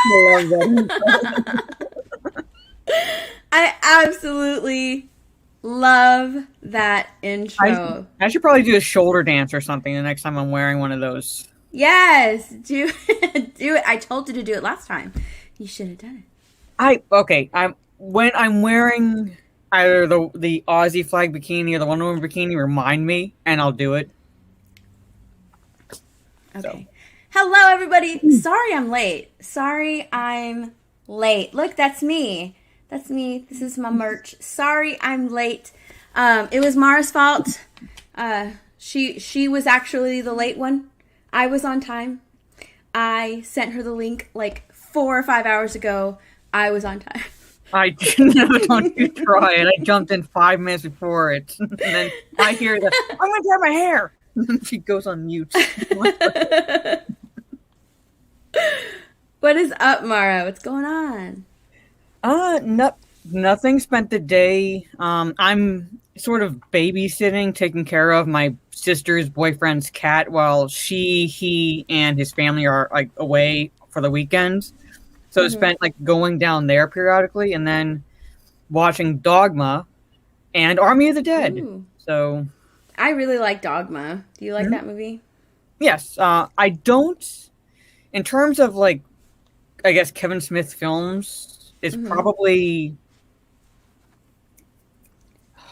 love that. I absolutely love that intro. I should probably do a shoulder dance or something the next time I'm wearing one of those. Yes, do do it. I told you to do it last time. You should have done Okay. When I'm wearing either the Aussie flag bikini or the Wonder Woman bikini, remind me, and I'll do it. it. Okay. So. Hello, everybody. Sorry I'm late. Look, that's me. That's me. This is my merch. Sorry I'm late. It was Mara's fault. She was actually the late one. I was on time. I sent her the link like 4 or 5 hours ago. I was on time. Don't you try it. I jumped in 5 minutes before it. And then I hear that, I'm going to grab my hair. And then she goes on mute. What is up, Mara? What's going on? Nothing. Spent the day. I'm sort of babysitting, taking care of my sister's boyfriend's cat while he, and his family are like away for the weekend. So I spent like going down there periodically, and then watching Dogma and Army of the Dead. Ooh. So I really like Dogma. Do you like that movie? Yes. I don't. In terms of like, I guess Kevin Smith films is probably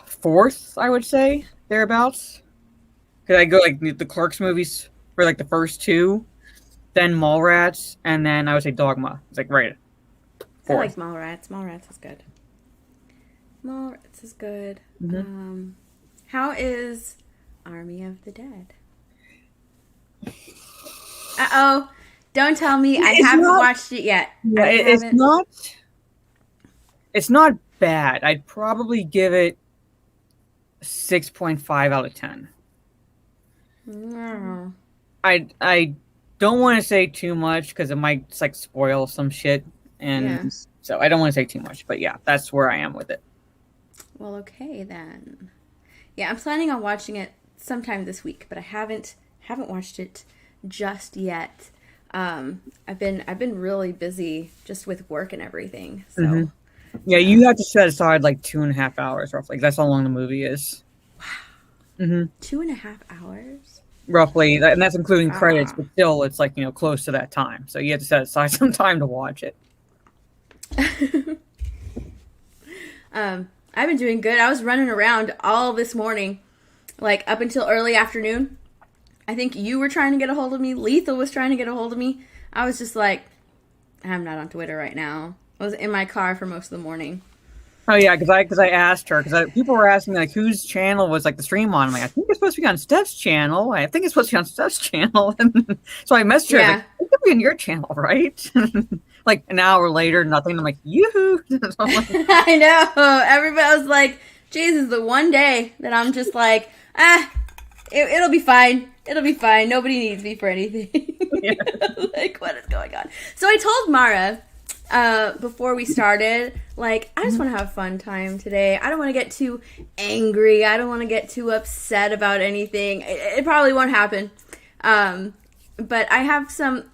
fourth, I would say, thereabouts. Because I go like the Clerks movies were like the first two, then Mallrats, and then I would say Dogma. It's like right. Fourth. I like Mallrats. Mallrats is good. Mallrats is good. How is Army of the Dead? Uh-oh. Don't tell me I haven't watched it yet. Yeah, it's not bad. I'd probably give it 6.5 out of 10. No. I don't want to say too much because it might just, like spoil some shit, and so I don't want to say too much. But yeah, that's where I am with it. Well, okay then. Yeah, I'm planning on watching it sometime this week, but I haven't watched it just yet. I've been really busy just with work and everything. So yeah, you have to set aside like 2.5 hours roughly. That's how long the movie is. Wow. 2.5 hours? Roughly, and that's including credits, but still it's like, close to that time. So you have to set aside some time to watch it. I've been doing good. I was running around all this morning, like up until early afternoon. I think you were trying to get a hold of me. Lethal was trying to get a hold of me. I was just like, I'm not on Twitter right now. I was in my car for most of the morning. Oh yeah, because I asked her, because people were asking me like whose channel was like the stream on. I'm like, I think it's supposed to be on Steph's channel. I think it's supposed to be on Steph's channel. And so I messaged her. Like, it could be on your channel, right? Like an hour later, nothing. I'm like, yoo-hoo. I know. Everybody was like, Jesus, the one day that I'm just like, it'll be fine. It'll be fine. Nobody needs me for anything. Like, what is going on? So I told Mara before we started, like, I just want to have a fun time today. I don't want to get too angry. I don't want to get too upset about anything. It probably won't happen. But I have some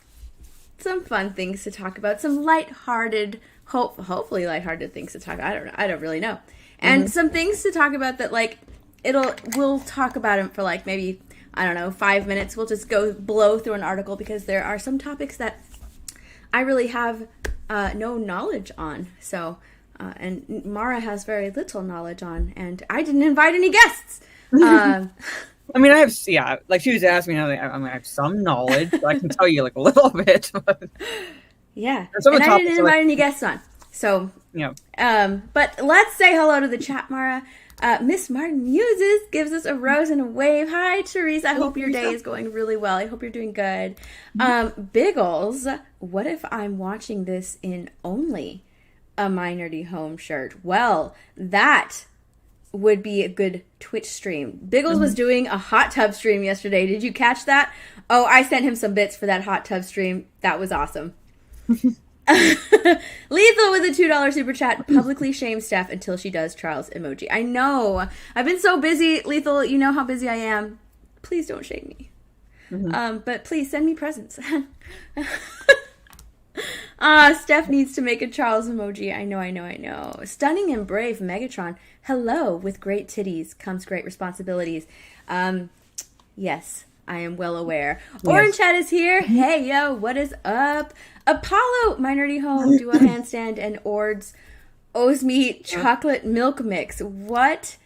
fun things to talk about. Some lighthearted, hopefully lighthearted things to talk about. I don't know. I don't really know. And some things to talk about that, like, we'll talk about them for, like, maybe, I don't know, 5 minutes. We'll just blow through an article because there are some topics that I really have no knowledge on. So, and Mara has very little knowledge on, and I didn't invite any guests. I mean, like she was asking me, I have some knowledge, but I can tell you like a little bit. Yeah, and I didn't invite any guests on. So, but let's say hello to the chat, Mara. Miss Martin Muses gives us a rose and a wave. Hi, Therese. I hope your day is going really well. I hope you're doing good. Biggles, what if I'm watching this in only a My Nerdy Home shirt? Well, that would be a good Twitch stream. Biggles was doing a hot tub stream yesterday. Did you catch that? Oh, I sent him some bits for that hot tub stream. That was awesome. Lethal with a $2 super chat. Publicly shame Steph until she does Charles emoji. I know. I've been so busy. Lethal, you know how busy I am. Please don't shame me. But please send me presents. Steph needs to make a Charles emoji. I know. Stunning and brave Megatron. Hello, with great titties comes great responsibilities. Yes, I am well aware. Yes. Orange Head is here. Hey, yo, what is up? Apollo, my nerdy home, do a handstand and Ords owes me chocolate milk mix. What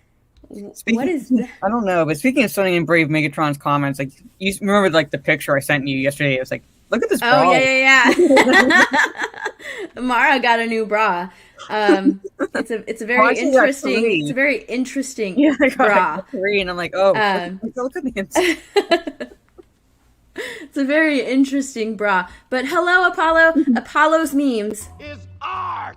is that? I don't know, but speaking of Stunning and Brave Megatron's comments, like, you remember, like, the picture I sent you yesterday? It was like, look at this bra. Oh, yeah. Mara got a new bra. It's a very interesting bra. 3, and I'm like, oh, look at the inside. It's a very interesting bra. But hello, Apollo. Apollo's memes is art.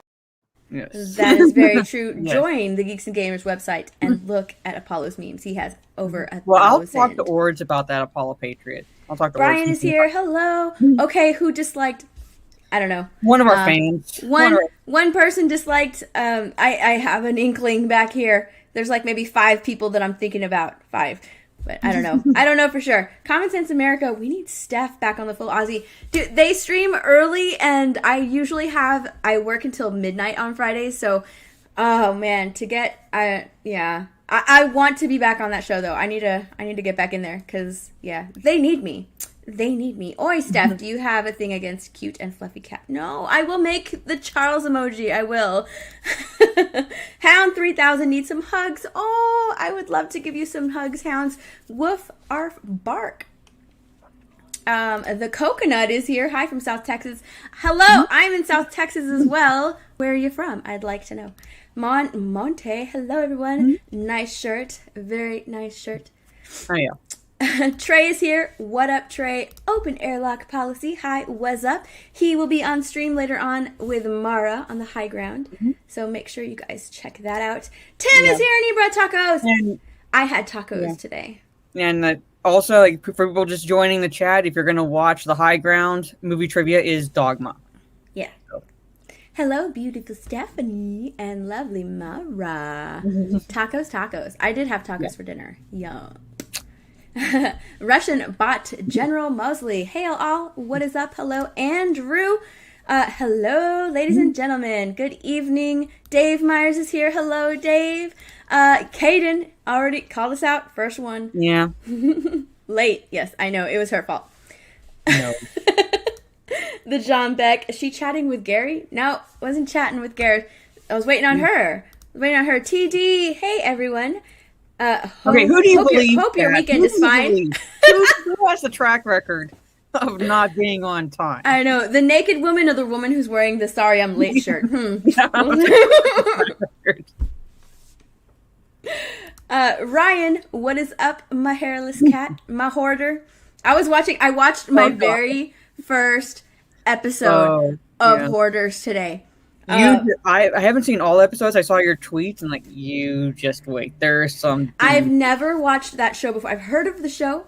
Yes. That is very true. Yes. Join the Geeks and Gamers website and look at Apollo's memes. He has over 1,000. Well, I'll talk to Ords about that Apollo Patriot. I'll talk to Brian Ords is here. Hello. Okay, who disliked? I don't know. One of our fans. One person disliked. I have an inkling back here. There's like maybe 5 people that I'm thinking about. 5. But I don't know. I don't know for sure. Common Sense America, we need Steph back on the full Aussie. Dude, they stream early, and I usually I work until midnight on Fridays, so, oh man, I want to be back on that show, though. I need to get back in there, because, yeah, they need me. Oi, Steph, do you have a thing against cute and fluffy cat? No, I will make the Charles emoji. I will. Hound 3000 needs some hugs. Oh, I would love to give you some hugs, Hounds. Woof, arf, bark. The Coconut is here. Hi from South Texas. Hello, I'm in South Texas as well. Where are you from? I'd like to know. Monte, hello, everyone. Nice shirt. Very nice shirt. Oh, yeah. Trey is here. What up, Trey? Open airlock policy. Hi, what's up? He will be on stream later on with Mara on the high ground. So make sure you guys check that out. Tim is here and he brought tacos. And I had tacos today. And also, like, for people just joining the chat, if you're going to watch the high ground, movie trivia is Dogma. Yeah. So. Hello, beautiful Stephanie and lovely Mara. Tacos. I did have tacos for dinner. Yum. Russian bot General Mosley. Hey all, what is up? Hello, Andrew. Hello, ladies and gentlemen. Good evening. Dave Myers is here. Hello, Dave. Kaden already called us out. First one. Yeah. Late. Yes, I know. It was her fault. No. The John Beck. Is she chatting with Gary? No, wasn't chatting with Gary. I was waiting on her. TD. Hey, everyone. Okay, who do you believe? Hope your weekend is fine. Who has the track record of not being on time? I know. The naked woman or the woman who's wearing the sorry I'm late shirt? Ryan, what is up, my hairless cat, my hoarder? I watched my very first episode of Hoarders today. I haven't seen all episodes. I saw your tweets and you just wait. There's some. I've never watched that show before. I've heard of the show.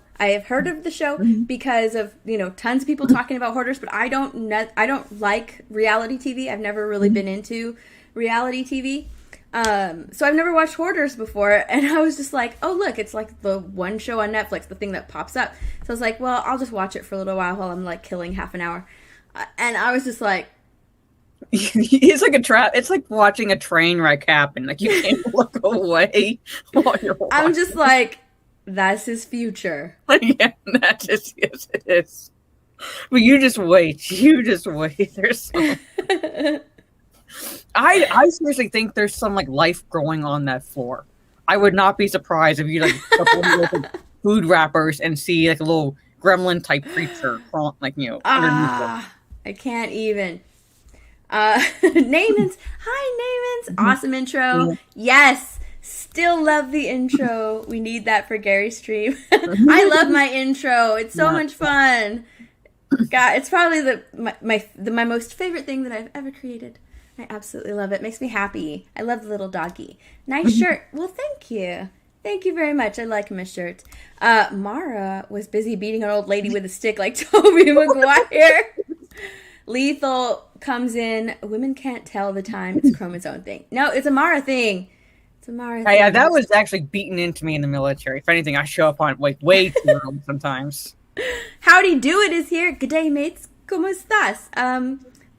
Because of tons of people talking about Hoarders, but I don't like reality TV. I've never really been into reality TV. So I've never watched Hoarders before, and I was just like, oh look, it's like the one show on Netflix, the thing that pops up. So I was like, well, I'll just watch it for a little while I'm killing half an hour, and I was just like. It's like a trap. It's like watching a train wreck happen. You can't look away while you're watching. I'm just like, that's his future. Yeah, yes, it is. But you just wait. There's some. I seriously think there's some life growing on that floor. I would not be surprised if you food wrappers and see a little gremlin type creature underneath them. I can't even. Naaman's. Hi, Naaman's. Awesome intro. Yes. Still love the intro. We need that for Gary's stream. I love my intro. It's so much fun. God, it's probably my most favorite thing that I've ever created. I absolutely love it. Makes me happy. I love the little doggy. Nice shirt. Well, thank you. Thank you very much. I like my shirt. Mara was busy beating an old lady with a stick like Tobey Maguire. Lethal comes in. Women can't tell the time. It's chromosome thing. No, it's a Mara thing. It's a Mara thing. Yeah, that was actually beaten into me in the military. If anything, I show up on way too early sometimes. Howdy Do It is here. Good day, mates. ¿Cómo estás?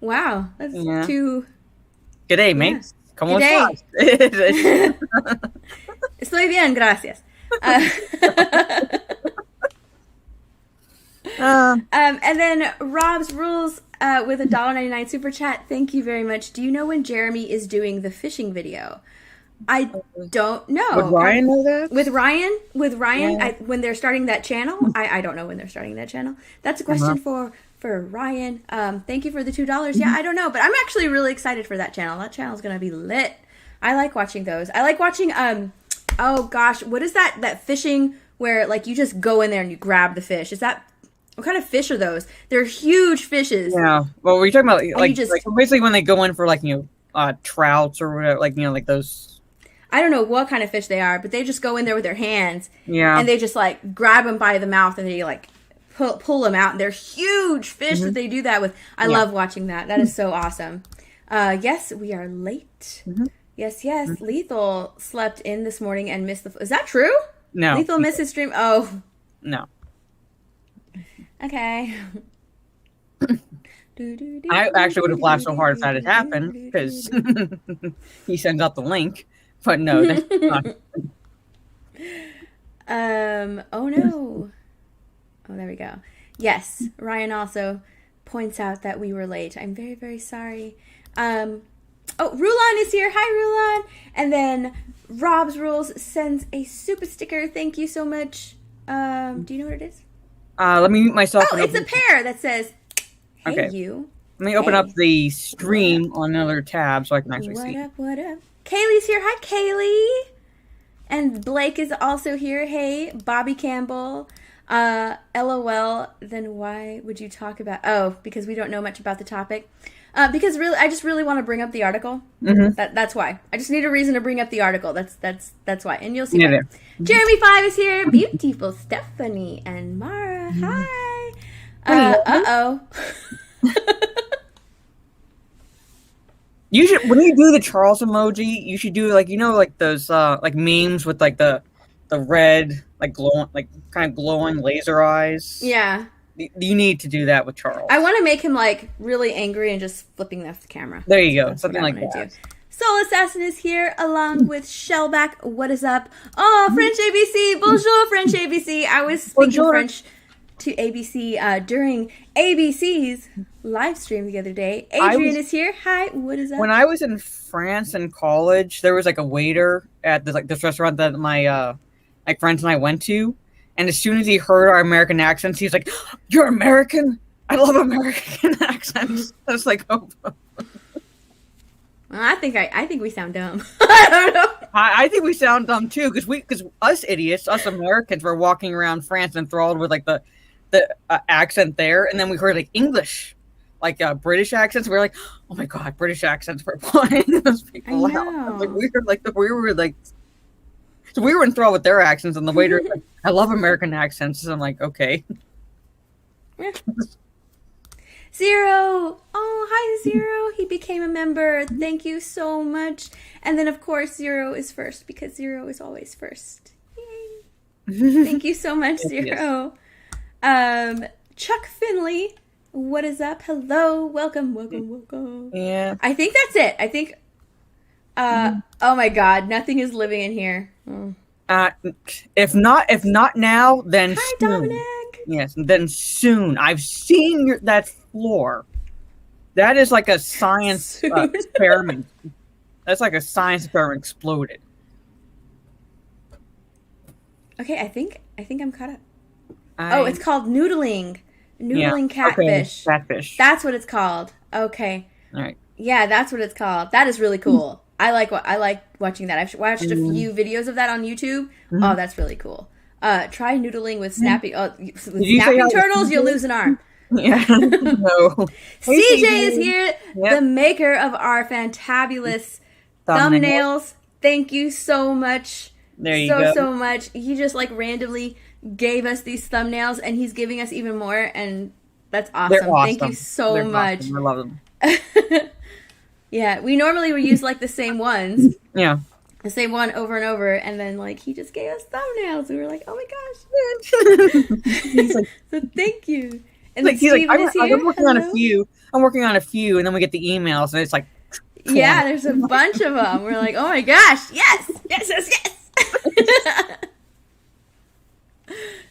Wow, that's too. Good day, mate. ¿Cómo estás? Estoy bien, gracias. And then Rob's Rules with a $1.99 super chat. Thank you very much. Do you know when Jeremy is doing the fishing video? I don't know. Would Ryan know that? With Ryan, yeah. When they're starting that channel, I don't know when they're starting that channel. That's a question for Ryan. Thank you for the $2. Yeah, I don't know, but I'm actually really excited for that channel. That channel's gonna be lit. I like watching those. I like watching oh gosh, what is that fishing where like you just go in there and you grab the fish? Is that what kind of fish are those? They're huge fishes. Yeah. Well, we're talking about like basically when they go in for like trouts or whatever, like like those. I don't know what kind of fish they are, but they just go in there with their hands. Yeah. And they just like grab them by the mouth and they like pull them out. And they're huge fish that they do that with. I love watching that. That is so awesome. Yes, we are late. Yes. Lethal slept in this morning and missed the. Is that true? No. Lethal missed his stream. Oh. No. Okay. I actually would have laughed so hard if that had happened because he sends out the link. But no, that's not. Oh no. Oh, there we go. Yes, Ryan also points out that we were late. I'm very, very sorry. Oh, Rulon is here. Hi, Rulon. And then Rob's Rules sends a super sticker. Thank you so much. Do you know what it is? Let me mute myself. Oh, it's a pear that says, "Hey, you." Let me open up the stream on another tab so I can actually see. What up? Kaylee's here. Hi, Kaylee. And Blake is also here. Hey, Bobby Campbell. LOL. Then why would you talk about? Oh, because we don't know much about the topic. Because really, I just really want to bring up the article. That's why. I just need a reason to bring up the article. That's why. And you'll see. Yeah. Jeremy 5 is here. Beautiful Stephanie and Mara. Hi. Uh-oh. You should, when you do the Charles emoji, you should do like those like memes with like the red like glowing like kind of glowing laser eyes. Yeah. You need to do that with Charles. I want to make him like really angry and just flipping off the camera. There you go. Something like that. Soul Assassin is here along with Shellback. What is up? Oh, French ABC. Bonjour, French ABC. I was speaking French to ABC during ABC's live stream the other day. Adrian is here. Hi, what is up? When I was in France in college, there was like a waiter at this restaurant that my friends and I went to, and as soon as he heard our American accents, he's like, "You're American? I love American accents." I was like, "Oh." Well, I think we sound dumb. I don't know. I think we sound dumb too, because us idiots, us Americans, were walking around France enthralled with like the accent there, and then we heard like English, like British accents. We were like, "Oh my god, British accents!" We're playing those people out. Like we were like, so we were enthralled with their accents, and the waiter was like, "I love American accents." So I'm like, okay. Zero. Oh, hi, Zero. He became a member. Thank you so much. And then, of course, Zero is first because Zero is always first. Yay. Thank you so much, Zero. Chuck Finley, what is up? Hello. Welcome. Yeah. I think that's it. I think, oh my God, nothing is living in here. Oh. If not now, then hi, soon. Dominic. Yes, then soon. I've seen that floor. That is like a science experiment. That's like a science experiment exploded. Okay, I think I'm caught up. Oh, it's called noodling. Catfish. Okay, catfish. That's what it's called. Okay. All right. Yeah, that's what it's called. That is really cool. I like watching that. I've watched a few videos of that on YouTube. Oh, that's really cool. Try noodling with snapping turtles. You'll lose an arm. Yeah. No. CJ is here, the maker of our fantabulous thumbnails. Thank you so much. There you go. So much. He just like randomly gave us these thumbnails, and he's giving us even more, and that's awesome. They're awesome. Thank you so much. Awesome. I love them. Yeah, we normally would use like the same ones. Yeah. The same one over and over, and then like he just gave us thumbnails. We were like, oh my gosh. So thank you. And then he's like, Steven is here. I'm working on a few. I'm working on a few, and then we get the emails, and it's like 20. Yeah, there's a bunch of them. We're like, oh my gosh, yes, yes, yes, yes.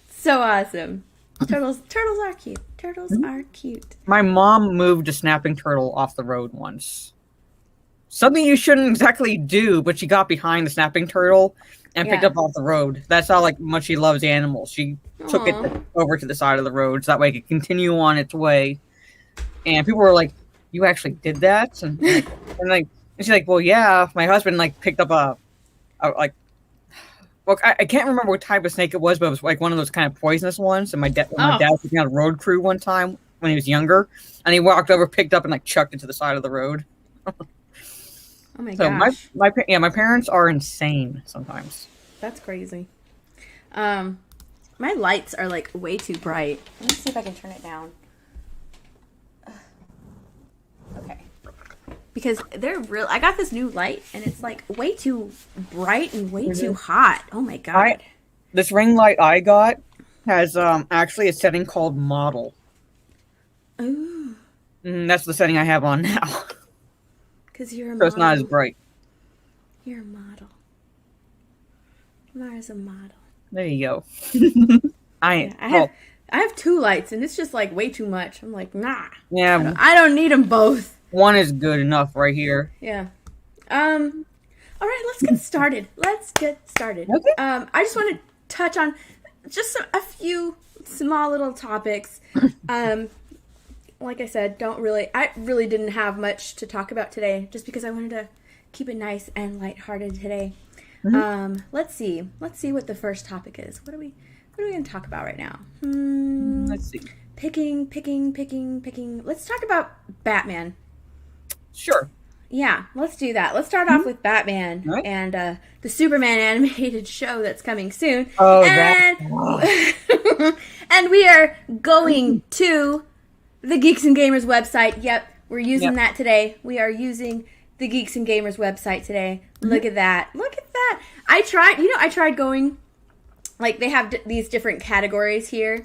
So awesome. Turtles are cute. Turtles are cute. My mom moved a snapping turtle off the road once. Something you shouldn't exactly do, but she got behind the snapping turtle and picked up off the road. That's how much she loves animals. She took it over to the side of the road so that way it could continue on its way. And people were like, "You actually did that?" And she's like, "Well, yeah." My husband picked up a well, I can't remember what type of snake it was, but it was like one of those kind of poisonous ones. And my dad was on a road crew one time when he was younger, and he walked over, picked up, and chucked it to the side of the road. Oh my gosh! My parents are insane sometimes. That's crazy. My lights are way too bright. Let me see if I can turn it down. Okay. Because they're real. I got this new light, and it's way too bright and way too hot. Oh my god! This ring light I got has actually a setting called model. Ooh. That's the setting I have on now. Because you're a so model. It's not as bright. You're a model. Mara's a model. There you go. I have two lights, and it's just way too much. I'm like, nah. Yeah. I don't need them both. One is good enough right here. Yeah. All right, let's get started. Okay. I just want to touch on just a few small little topics. Like I said, I really didn't have much to talk about today, just because I wanted to keep it nice and lighthearted today. Mm-hmm. Let's see what the first topic is. What are we going to talk about right now? Let's see. Picking. Let's talk about Batman. Sure. Yeah, let's do that. Let's start off with Batman and the Superman animated show that's coming soon. Oh, and we are going to the Geeks and Gamers website. Yep, we're using that today. We are using the Geeks and Gamers website today. Look at that. I tried going, they have these different categories here.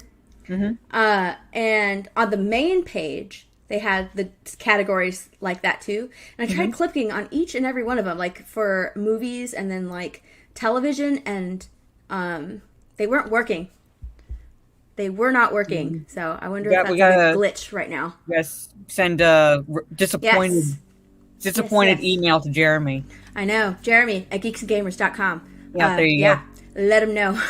And on the main page, they had the categories like that too. And I tried clicking on each and every one of them, for movies and then television, and they weren't working. They were not working. So I wonder if that's a glitch right now. Yes, send a disappointed email to Jeremy. I know, Jeremy at geeksandgamers.com. Yeah, there you go. Let him know.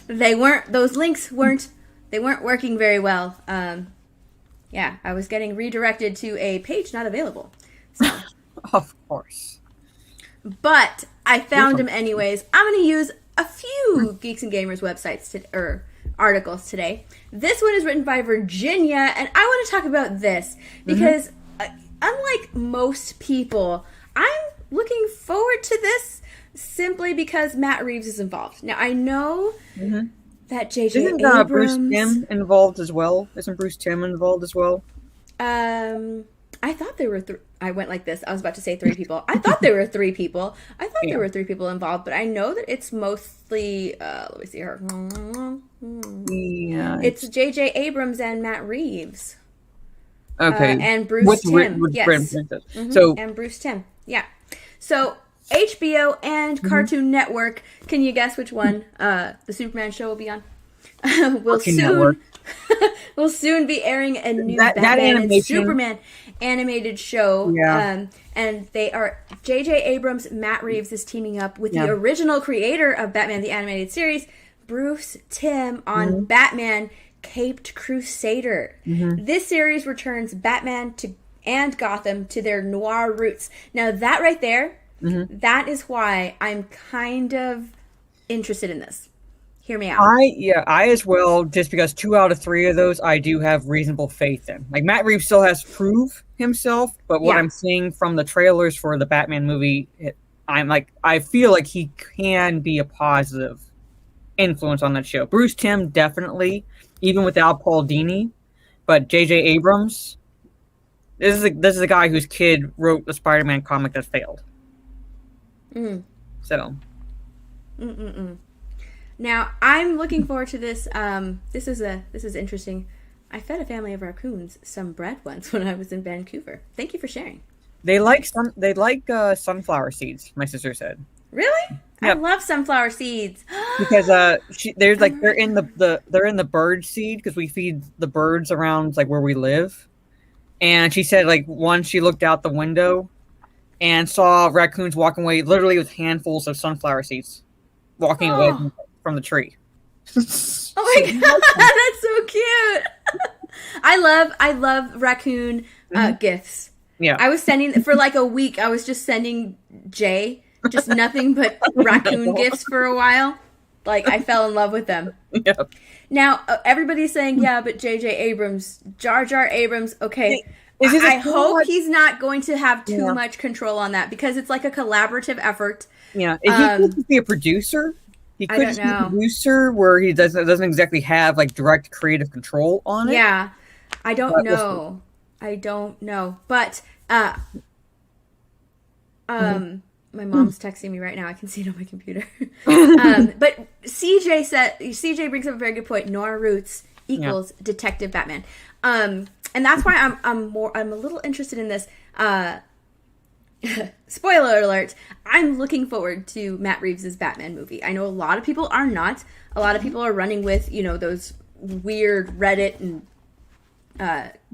Those links weren't working very well. I was getting redirected to a page not available. So. Of course. But I found him anyways. I'm going to use a few Geeks and Gamers websites or articles today. This one is written by Virginia, and I want to talk about this because unlike most people, I'm looking forward to this simply because Matt Reeves is involved. Now, I know that J.J. Isn't Abrams... Bruce Timm involved as well? Isn't Bruce Timm involved as well? I thought there were I went like this. I was about to say 3 people. I thought there were 3 people. There were 3 people involved, but I know that it's mostly, let me see her. Yeah. It's J.J. Abrams and Matt Reeves. Okay. And Bruce Timm. Yes. So, and Bruce Timm. Yeah. So, HBO and Cartoon Network. Can you guess which one the Superman show will be on? We'll soon be airing a new Batman and Superman animated show. Yeah. And they are J.J. Abrams, Matt Reeves is teaming up with the original creator of Batman the Animated Series, Bruce Timm, on Batman Caped Crusader. This series returns Batman and Gotham to their noir roots. Now that right there, that is why I'm kind of interested in this. Hear me out. I as well, just because 2 out of 3 of those I do have reasonable faith in. Matt Reeves still has to prove himself, but what I'm seeing from the trailers for the Batman movie, I feel like he can be a positive influence on that show. Bruce Timm definitely, even without Paul Dini, but J.J. Abrams, this is a guy whose kid wrote the Spider-Man comic that failed. So. Now, I'm looking forward to this. This is interesting. I fed a family of raccoons some bread once when I was in Vancouver. Thank you for sharing. They like sunflower seeds. My sister said. Really? I Yep. love sunflower seeds. Because they're in the bird seed because we feed the birds around like where we live, and she said like once she looked out the window and saw raccoons walking away literally with handfuls of sunflower seeds walking away from the tree. Oh my god, that's so cute. I love raccoon gifts. Yeah. I was sending for like a week. I was just sending Jay just nothing but raccoon gifts for a while. Like I fell in love with them. Yeah. Now everybody's saying, yeah, but J.J. Abrams, Jar Jar Abrams. Okay, I hope he's not going to have too much control on that because it's like a collaborative effort. Yeah, he could just be a producer. He could be a producer where he doesn't exactly have like direct creative control on it. Yeah, I don't know. But my mom's texting me right now. I can see it on my computer. But CJ brings up a very good point. Nora Roots equals Detective Batman. And that's why I'm a little interested in this. Spoiler alert, I'm looking forward to Matt Reeves' Batman movie. I know a lot of people are not. A lot of people are running with, those weird Reddit and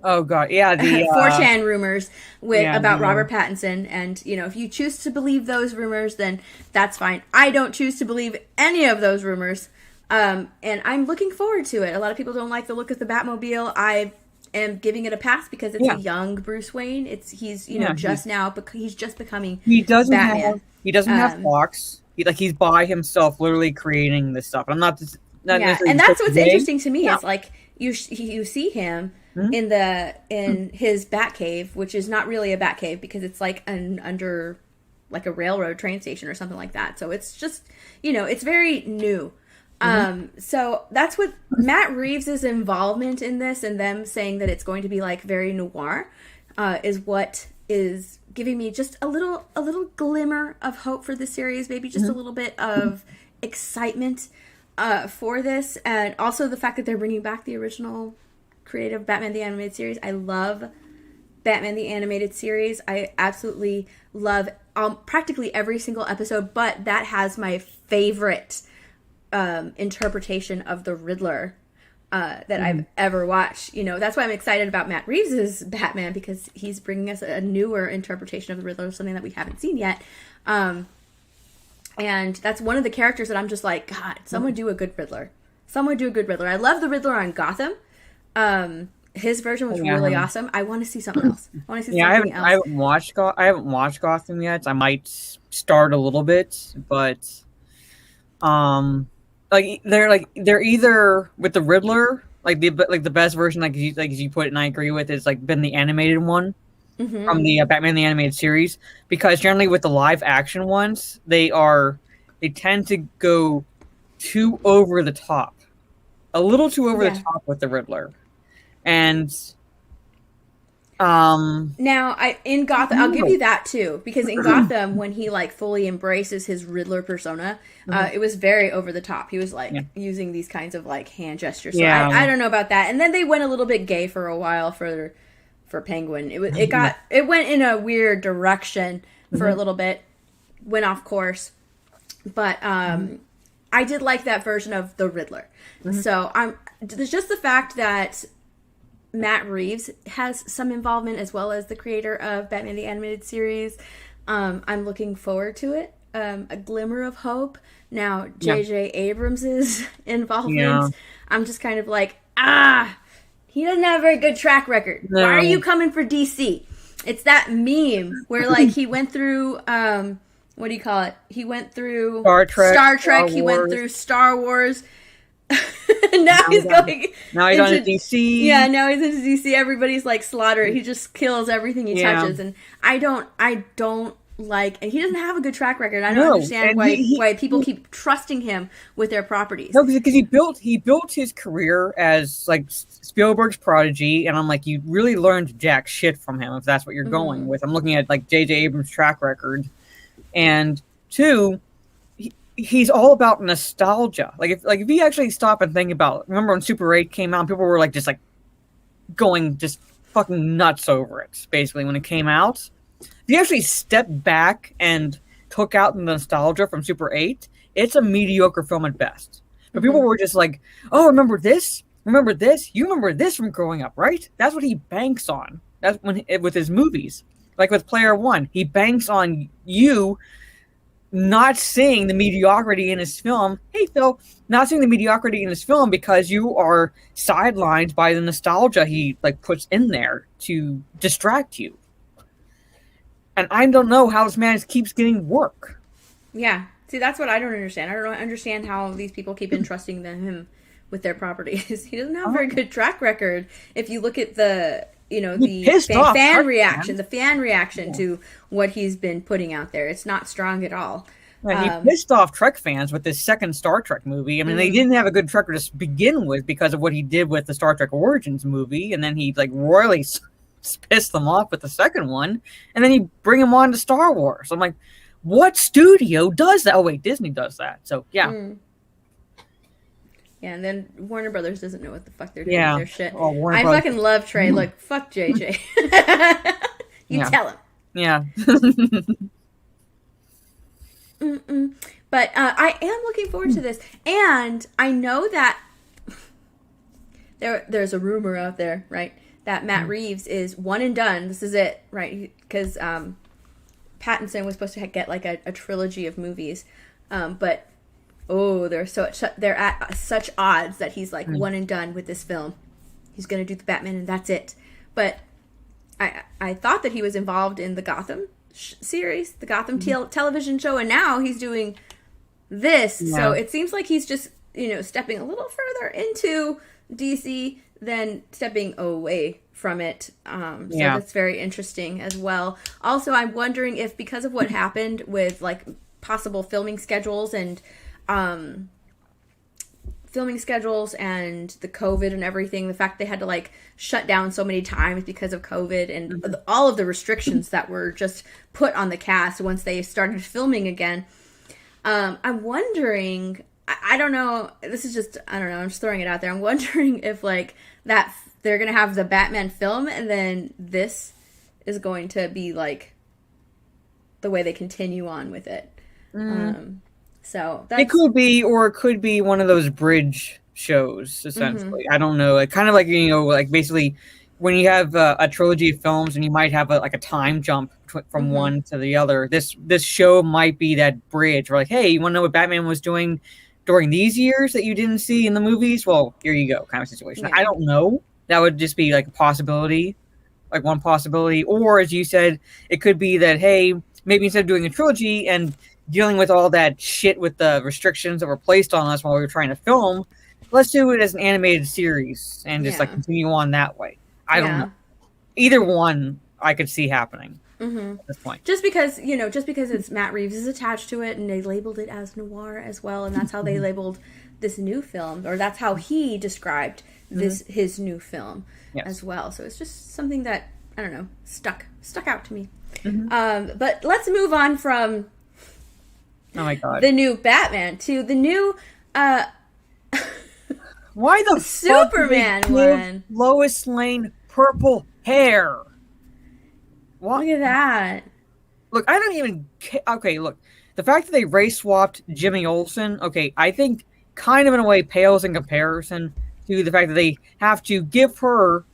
oh god, yeah, the 4chan rumors about Robert Pattinson, and if you choose to believe those rumors, then that's fine. I don't choose to believe any of those rumors, and I'm looking forward to it. A lot of people don't like the look of the Batmobile. I am giving it a pass because it's a young Bruce Wayne. He's just becoming. Batman. He doesn't have Fox. He's by himself, literally creating this stuff. I'm not necessarily. And that's what's interesting to me is like you see him. Mm-hmm. in his Batcave, which is not really a Batcave because it's like under like a railroad train station or something like that. So it's just it's very new. Mm-hmm. So that's what Matt Reeves' involvement in this and them saying that it's going to be like very noir is what is giving me just a little glimmer of hope for the series, maybe just a little bit of excitement for this, and also the fact that they're bringing back the original creative Batman the Animated Series. I love Batman the Animated Series. I absolutely love practically every single episode, but that has my favorite interpretation of the Riddler that I've ever watched. That's why I'm excited about Matt Reeves' Batman, because he's bringing us a newer interpretation of the Riddler, something that we haven't seen yet. And that's one of the characters that I'm just like, God, someone do a good Riddler. Someone do a good Riddler. I love the Riddler on Gotham. His version was really awesome. I want to see something else. I want to see something else. I haven't watched Gotham yet. I might start a little bit, but they're either with the Riddler, the best version, like you put it, and I agree with, is been the animated one from the Batman the Animated Series, because generally with the live action ones, they tend to go too over the top. A little too over the top with the Riddler. And now in Gotham, I'll give you that too, because in Gotham, when he fully embraces his Riddler persona, it was very over the top. He was using these kinds of hand gestures. So I don't know about that. And then they went a little bit gay for a while for Penguin. It went in a weird direction for a little bit, went off course. But I did like that version of the Riddler. So there's just the fact that Matt Reeves has some involvement, as well as the creator of Batman the Animated Series. I'm looking forward to it. A glimmer of hope. Now, J.J. Abrams' involvement, I'm just kind of like, he doesn't have a very good track record. No. Why are you coming for DC? It's that meme where he went through, what do you call it? He went through Star Trek. He went through Star Wars. now he's on to DC. Yeah, now he's into DC. Everybody's slaughtered. He just kills everything he touches, and I don't like. And he doesn't have a good track record. I don't understand why people keep trusting him with their properties. No, because he built his career as Spielberg's prodigy, and I'm you really learned jack shit from him if that's what you're going with. I'm looking at J.J. Abrams' track record, and two. He's all about nostalgia. If you actually stop and think about, remember when Super 8 came out, people were going just fucking nuts over it, basically, when it came out. If you actually step back and took out the nostalgia from Super 8, it's a mediocre film at best. But people were just like, oh, remember this? Remember this? You remember this from growing up, right? That's what he banks on. That's when with his movies. Like with Player One, he banks on you not seeing the mediocrity in his film. Hey, Phil, not seeing the mediocrity in his film because you are sidelined by the nostalgia he like puts in there to distract you. And I don't know how this man keeps getting work. Yeah. See, that's what I don't understand. I don't understand how these people keep entrusting him with their properties. He doesn't have a very good track record. If you look at the, the fan reaction to what he's been putting out there, it's not strong at all. Yeah, he pissed off Trek fans with this second Star Trek movie. I mean, they didn't have a good track record to begin with because of what he did with the Star Trek Origins movie, and then he like royally pissed them off with the second one, and then you bring him on to Star Wars. I'm like, what studio does that? Oh wait, Disney does that. So yeah. Yeah, and then Warner Brothers doesn't know what the fuck they're doing with their shit. Oh, I fucking love Trey. Look, fuck JJ. You tell him. Yeah. But I am looking forward to this. And I know that there's a rumor out there, right? That Matt Reeves is one and done. This is it, right? Because Pattinson was supposed to get like a trilogy of movies. But they're at such odds that he's like one and done with this film. He's going to do the Batman and that's it. But I thought that he was involved in the Gotham series, the Gotham television show, and now he's doing this. Yeah. So it seems like he's just, stepping a little further into DC than stepping away from it. So that's very interesting as well. Also, I'm wondering if because of what happened with like possible filming schedules and the COVID and everything, the fact they had to like shut down so many times because of COVID and all of the restrictions that were just put on the cast once they started filming again. I'm wondering, I don't know, this is just, I don't know, I'm just throwing it out there. I'm wondering if like that they're going to have the Batman film and then this is going to be like the way they continue on with it. So that's... It could be, or it could be one of those bridge shows, essentially. I don't know. Kind of like, like basically when you have a trilogy of films and you might have a time jump from one to the other. This show might be that bridge where like, hey, you want to know what Batman was doing during these years that you didn't see in the movies? Well, here you go, kind of situation. Yeah. I don't know. That would just be like a possibility, like one possibility. Or as you said, it could be that, hey, maybe instead of doing a trilogy and dealing with all that shit with the restrictions that were placed on us while we were trying to film, let's do it as an animated series and just like continue on that way. I don't know. Either one I could see happening at this point. Just because it's Matt Reeves is attached to it and they labeled it as noir as well, and that's how they labeled this new film, or that's how he described his new film as well. So it's just something that, I don't know, stuck out to me. But let's move on from oh my god, the new Batman to the new why the Superman fuck did they give Lois Lane purple hair? What? Look at that. Look, I don't even okay, look. The fact that they race swapped Jimmy Olsen, okay, I think kind of in a way pales in comparison to the fact that they have to give her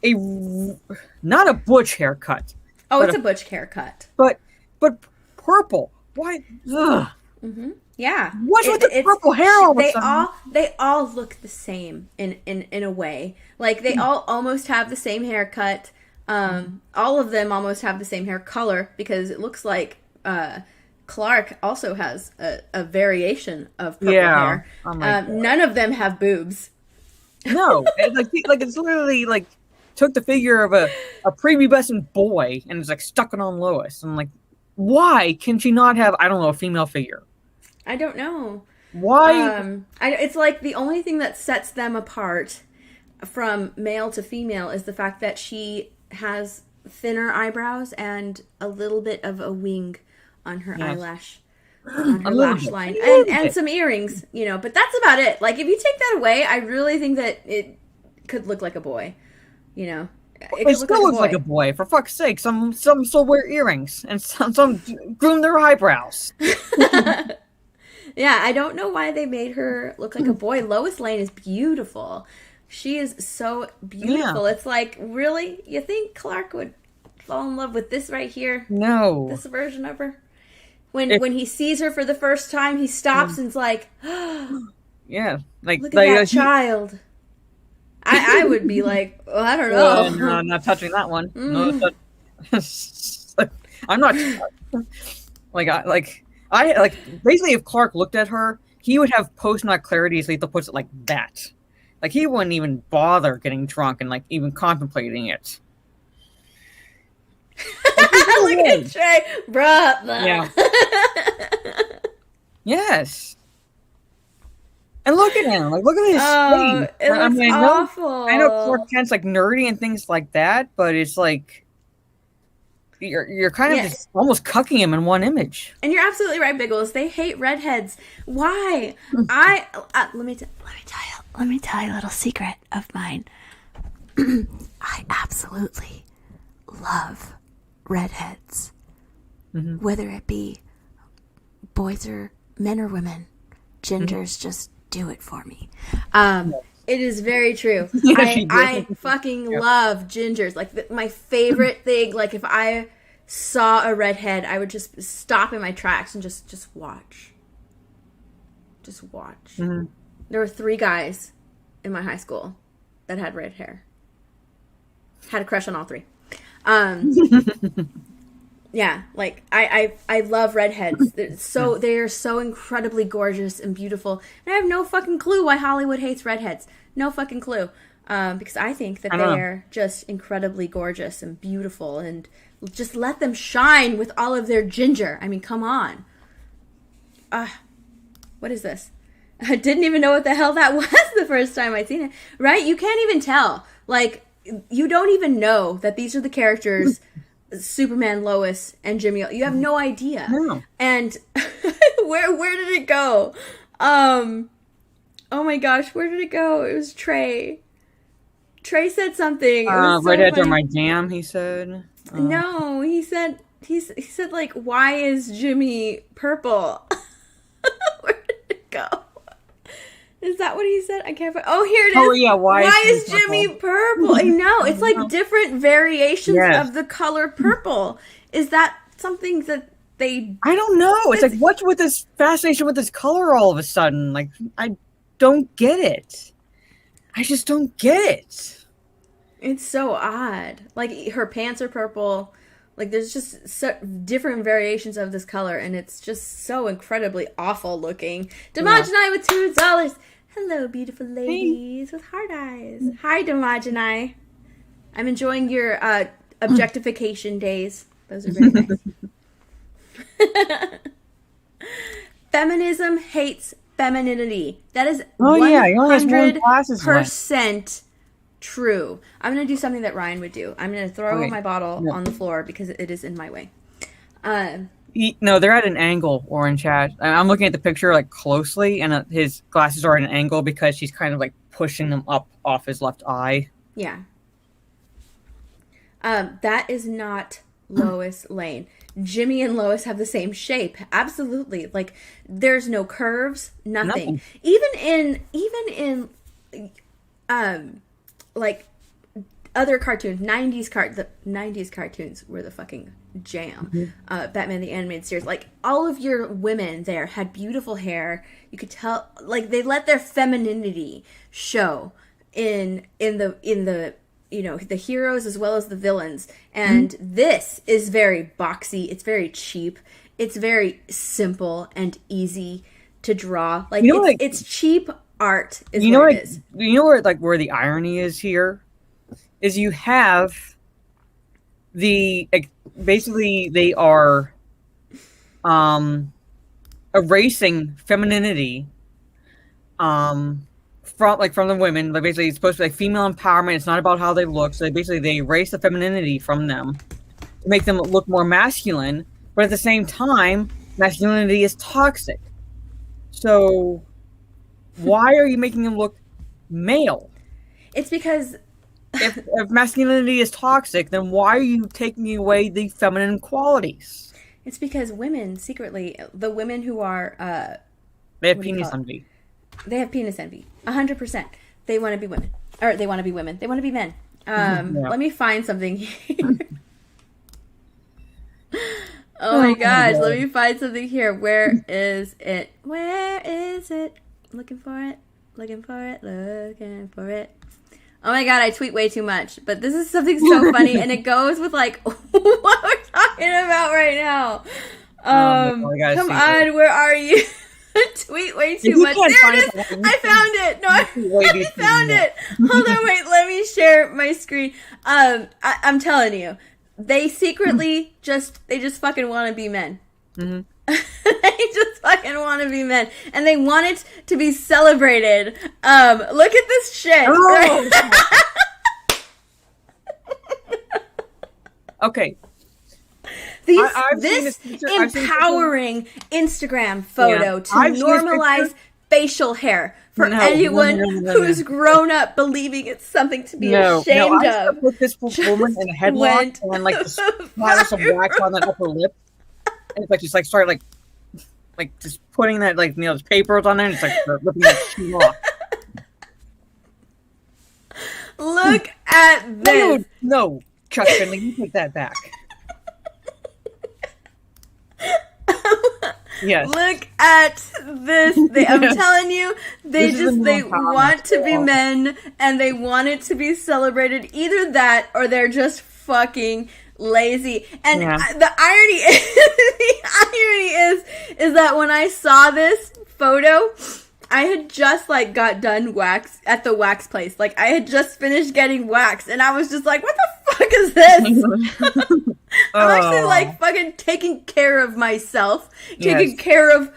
not a butch haircut. Oh, it's a butch haircut. But purple. Why? Ugh. Yeah. What's with the purple hair all of a sudden? They all look the same in a way. Like they all almost have the same haircut. All of them almost have the same hair color because it looks like Clark also has a variation of purple hair. Oh none of them have boobs. No, it's literally like took the figure of a prepubescent boy and is like stuck it on Lois. I'm like, why can she not have, I don't know, a female figure? I don't know. Why? It's like the only thing that sets them apart from male to female is the fact that she has thinner eyebrows and a little bit of a wing on her eyelash, on her lash line, and some earrings, but that's about it. Like if you take that away, I really think that it could look like a boy. you know. It still looks like a boy. For fuck's sake, some still wear earrings and some groom their eyebrows. Yeah, I don't know why they made her look like a boy. Lois Lane is beautiful. She is so beautiful. Yeah. It's like, really? You think Clark would fall in love with this right here? No. This version of her? When he sees her for the first time, he stops and's like, yeah, like look at that child. I would be like, oh, I don't know. No, I'm not touching that one. No, I'm not. I basically, if Clark looked at her, he would have post-nut clarity, so he puts it like that. Like, he wouldn't even bother getting drunk and like even contemplating it. Look at Trey, bruh. Yeah. Yes. And look at him. Like, look at his face. It looks awful. I know Clark Kent's like nerdy and things like that, but it's like you're kind of just almost cucking him in one image. And you're absolutely right, Biggles. They hate redheads. Why? Let me tell you a little secret of mine. I absolutely love redheads, whether it be boys or men or women. Gingers just do it for me. It is very true. I fucking love gingers. Like, my favorite thing, like, if I saw a redhead, I would just stop in my tracks and just watch. Just watch. Mm-hmm. There were 3 guys in my high school that had red hair. Had a crush on all 3. Yeah, like, I love redheads. They are so incredibly gorgeous and beautiful. And I have no fucking clue why Hollywood hates redheads. No fucking clue. Because I think that they are just incredibly gorgeous and beautiful, and just let them shine with all of their ginger. I mean, come on. What is this? I didn't even know what the hell that was the first time I'd seen it. Right? You can't even tell. Like, you don't even know that these are the characters Superman, Lois, and Jimmy. You have no idea. No. And where did it go? Oh my gosh, where did it go? It was Trey. Trey said something. Redheads are my jam, he said. No, he said like, why is Jimmy purple? Where did it go? Is that what he said? I can't find. Oh, here it is. Oh, yeah. Why is Jimmy purple? I know. It's like different variations of the color purple. Is that something that they... I don't know. It's like, what's with this fascination with this color all of a sudden? Like, I don't get it. I just don't get it. It's so odd. Like, her pants are purple. Like, there's just different variations of this color, and it's just so incredibly awful looking. Demogeny with $2. Hello, beautiful ladies with hard eyes. Hi, Demogeny. I'm enjoying your objectification days. Those are very nice. Feminism hates femininity. That is 100% true. I'm going to do something that Ryan would do. I'm going to throw my bottle on the floor because it is in my way. No, they're at an angle, Orange Chat. I'm looking at the picture like closely, and his glasses are at an angle because she's kind of like pushing them up off his left eye. Yeah. That is not Lois Lane. Jimmy and Lois have the same shape. Absolutely. Like, there's no curves, nothing. Even in like other cartoons, the 90s cartoons were the fucking jam. Batman the Animated Series, like, all of your women there had beautiful hair. You could tell, like, they let their femininity show in the you know, the heroes as well as the villains. And this is very boxy. It's very cheap. It's very simple and easy to draw. Like, it's cheap art is what it is. You know where the irony is here? Is you have basically they are erasing femininity from the women. Like, basically it's supposed to be like female empowerment. It's not about how they look. So they erase the femininity from them to make them look more masculine, but at the same time masculinity is toxic. So why are you making them look male? It's because if masculinity is toxic, then why are you taking away the feminine qualities? It's because women secretly, the women who are They have penis envy. They have penis envy. 100%. They want to be women. Or they want to be women. They want to be men. Let me find something here. Oh my gosh, let me find something here. Where is it? Where is it? Looking for it. Looking for it. Looking for it. Oh my god, I tweet way too much. But this is something so funny, and it goes with like what we're talking about right now. Come on, where are you? Tweet way too much. There it is. I found it. No, I found it. Hold on, wait. Let me share my screen. I'm telling you, they secretly just fucking want to be men. Mm-hmm. They just fucking want to be men, and they want it to be celebrated. Look at this shit. Oh. Okay. This empowering Instagram photo to normalize facial hair for anyone who's grown up believing it's something to be ashamed of. I put this woman in a headlock and like just splatter some wax on that upper lip, and it's like just like started like just putting that like those papers on there, and it's like ripping that shit off. Look at this. No, Chuck Finley, you take that back. Yes. Look at this. I'm telling you, they want to be men, and they want it to be celebrated. Either that, or they're just fucking lazy. And the irony is that when I saw this photo, I had just like got done wax at the wax place. Like I had just finished getting waxed, and I was just like, "What the fuck is this?" I'm actually like fucking taking care of myself, taking care of,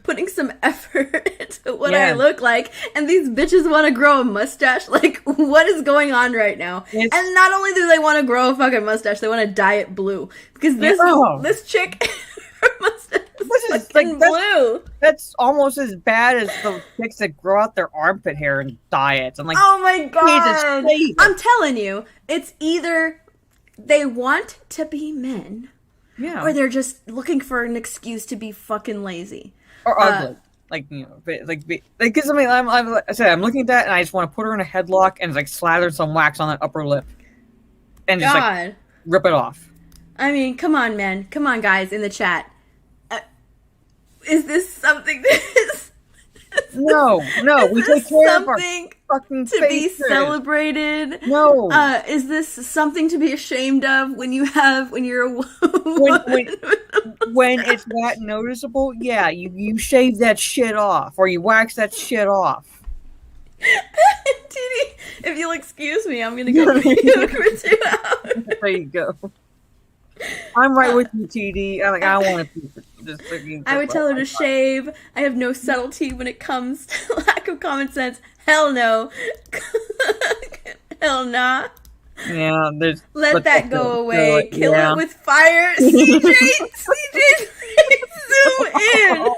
putting some effort into what I look like, and these bitches want to grow a mustache. Like, what is going on right now? And not only do they want to grow a fucking mustache, they want to dye it blue because this chick. Her mustache is like blue. That's almost as bad as the chicks that grow out their armpit hair and dye it. I'm like, oh my god! I'm telling you, it's either they want to be men, or they're just looking for an excuse to be fucking lazy or ugly. Because I'm looking at that and I just want to put her in a headlock and like slather some wax on that upper lip and just like rip it off. I mean, come on, man. Come on, guys, in the chat. Is this something No, we take care of our fucking to faces. Be celebrated. No. Is this something to be ashamed of when you're a woman? When it's that noticeable, you shave that shit off or you wax that shit off. TD, if you'll excuse me, I'm gonna go puke for 2 hours. There you go. I'm right with you, TD. I want to. I would tell her to shave. I have no subtlety when it comes to lack of common sense. Hell no. Hell nah. Yeah, let that go away. Kill it with fire. CJ, zoom in.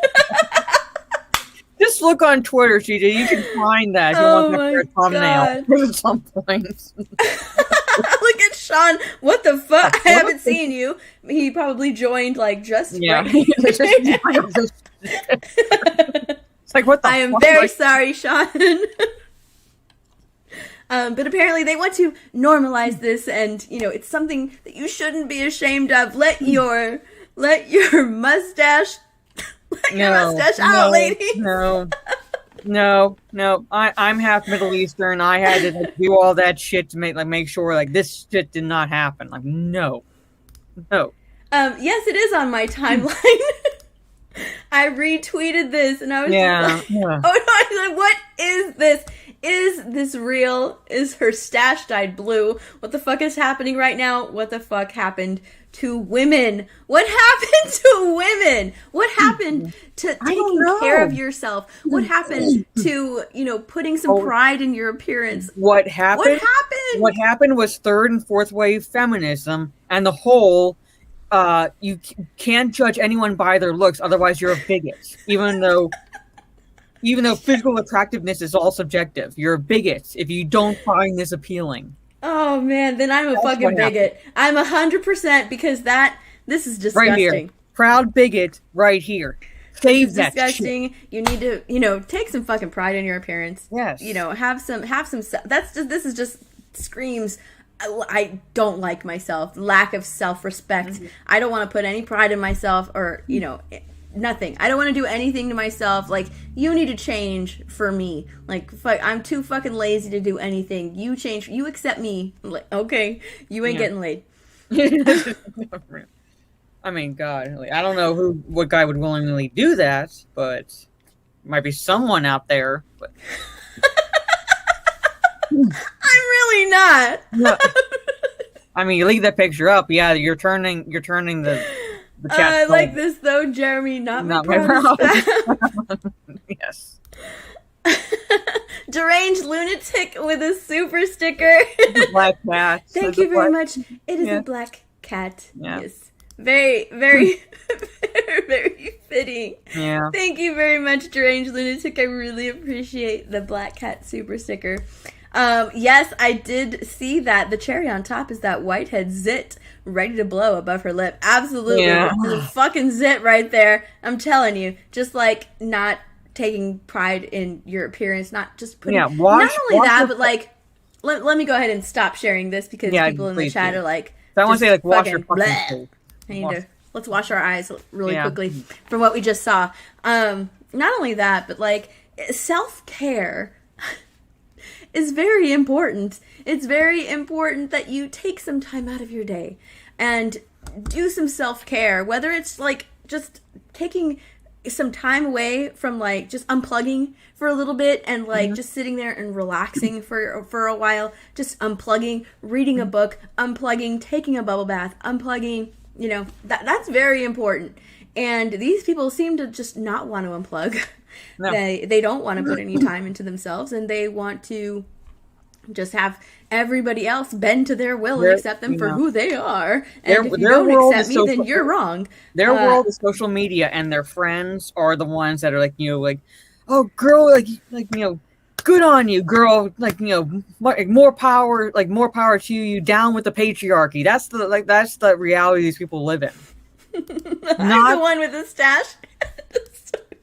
Just look on Twitter, CJ. You can find that. If you want that for a thumbnail at some point. Look at Sean. What the fuck? I haven't seen you. He probably joined just right. It's like, what the I am very sorry, Sean. But apparently they want to normalize this, and it's something that you shouldn't be ashamed of. Let your mustache out, lady. No. I'm half Middle Eastern. I had to do all that shit to make sure this shit did not happen. No. Yes, it is on my timeline. I retweeted this, and I was just like, oh no! I was like, what is this? Is this real? Is her stash dyed blue? What the fuck is happening right now? What the fuck happened to women? What happened to women? What happened to taking care of yourself? What happened to, putting some pride in your appearance? What happened? What happened was third and fourth wave feminism and the whole, you can't judge anyone by their looks, otherwise you're a bigot. Even though Even though physical attractiveness is all subjective, you're a bigot if you don't find this appealing. Oh man, then I'm a That's fucking what bigot. I'm 100% because this is disgusting. Right here. Proud bigot right here. Save that disgusting. shit. You need to, take some fucking pride in your appearance. Yes. Have some this is just screams I don't like myself. Lack of self-respect. Mm-hmm. I don't want to put any pride in myself or, nothing. I don't want to do anything to myself. Like, you need to change for me. Like, I'm too fucking lazy to do anything. You change. You accept me. I'm like, okay, you ain't getting laid. I mean, God, I don't know what guy would willingly do that, but might be someone out there. But I'm really not. No. I mean, you leave that picture up. Yeah, you're turning the I like this though, Jeremy. Not my proud. Yes. Deranged lunatic with a super sticker. Black cat. Thank you very much. It is a black cat. Yeah. Yes. Very, very, very, very fitting. Yeah. Thank you very much, Deranged Lunatic. I really appreciate the black cat super sticker. Yes, I did see that. The cherry on top is that whitehead zit ready to blow above her lip. Absolutely. Yeah. There's a fucking zit right there. I'm telling you. Just like not taking pride in your appearance, not just putting... Yeah, not only that, but like... Let me go ahead and stop sharing this because people in the chat are like... So I want to say, like, wash your fucking face. Let's wash our eyes really quickly from what we just saw. Not only that, but like self-care is very important. It's very important that you take some time out of your day and do some self-care, whether it's like just taking some time away from like just unplugging for a little bit and like just sitting there and relaxing for a while, just unplugging, reading a book, unplugging, taking a bubble bath, unplugging. That's very important. And these people seem to just not want to unplug. No. They don't want to put any time into themselves, and they want to just have everybody else bend to their will and accept them for who they are. And if you don't accept me, then you're wrong. Their world is social media, and their friends are the ones that are like, oh, girl, good on you, girl. More power to you. Down with the patriarchy. That's the reality these people live in. Not the one with the stash.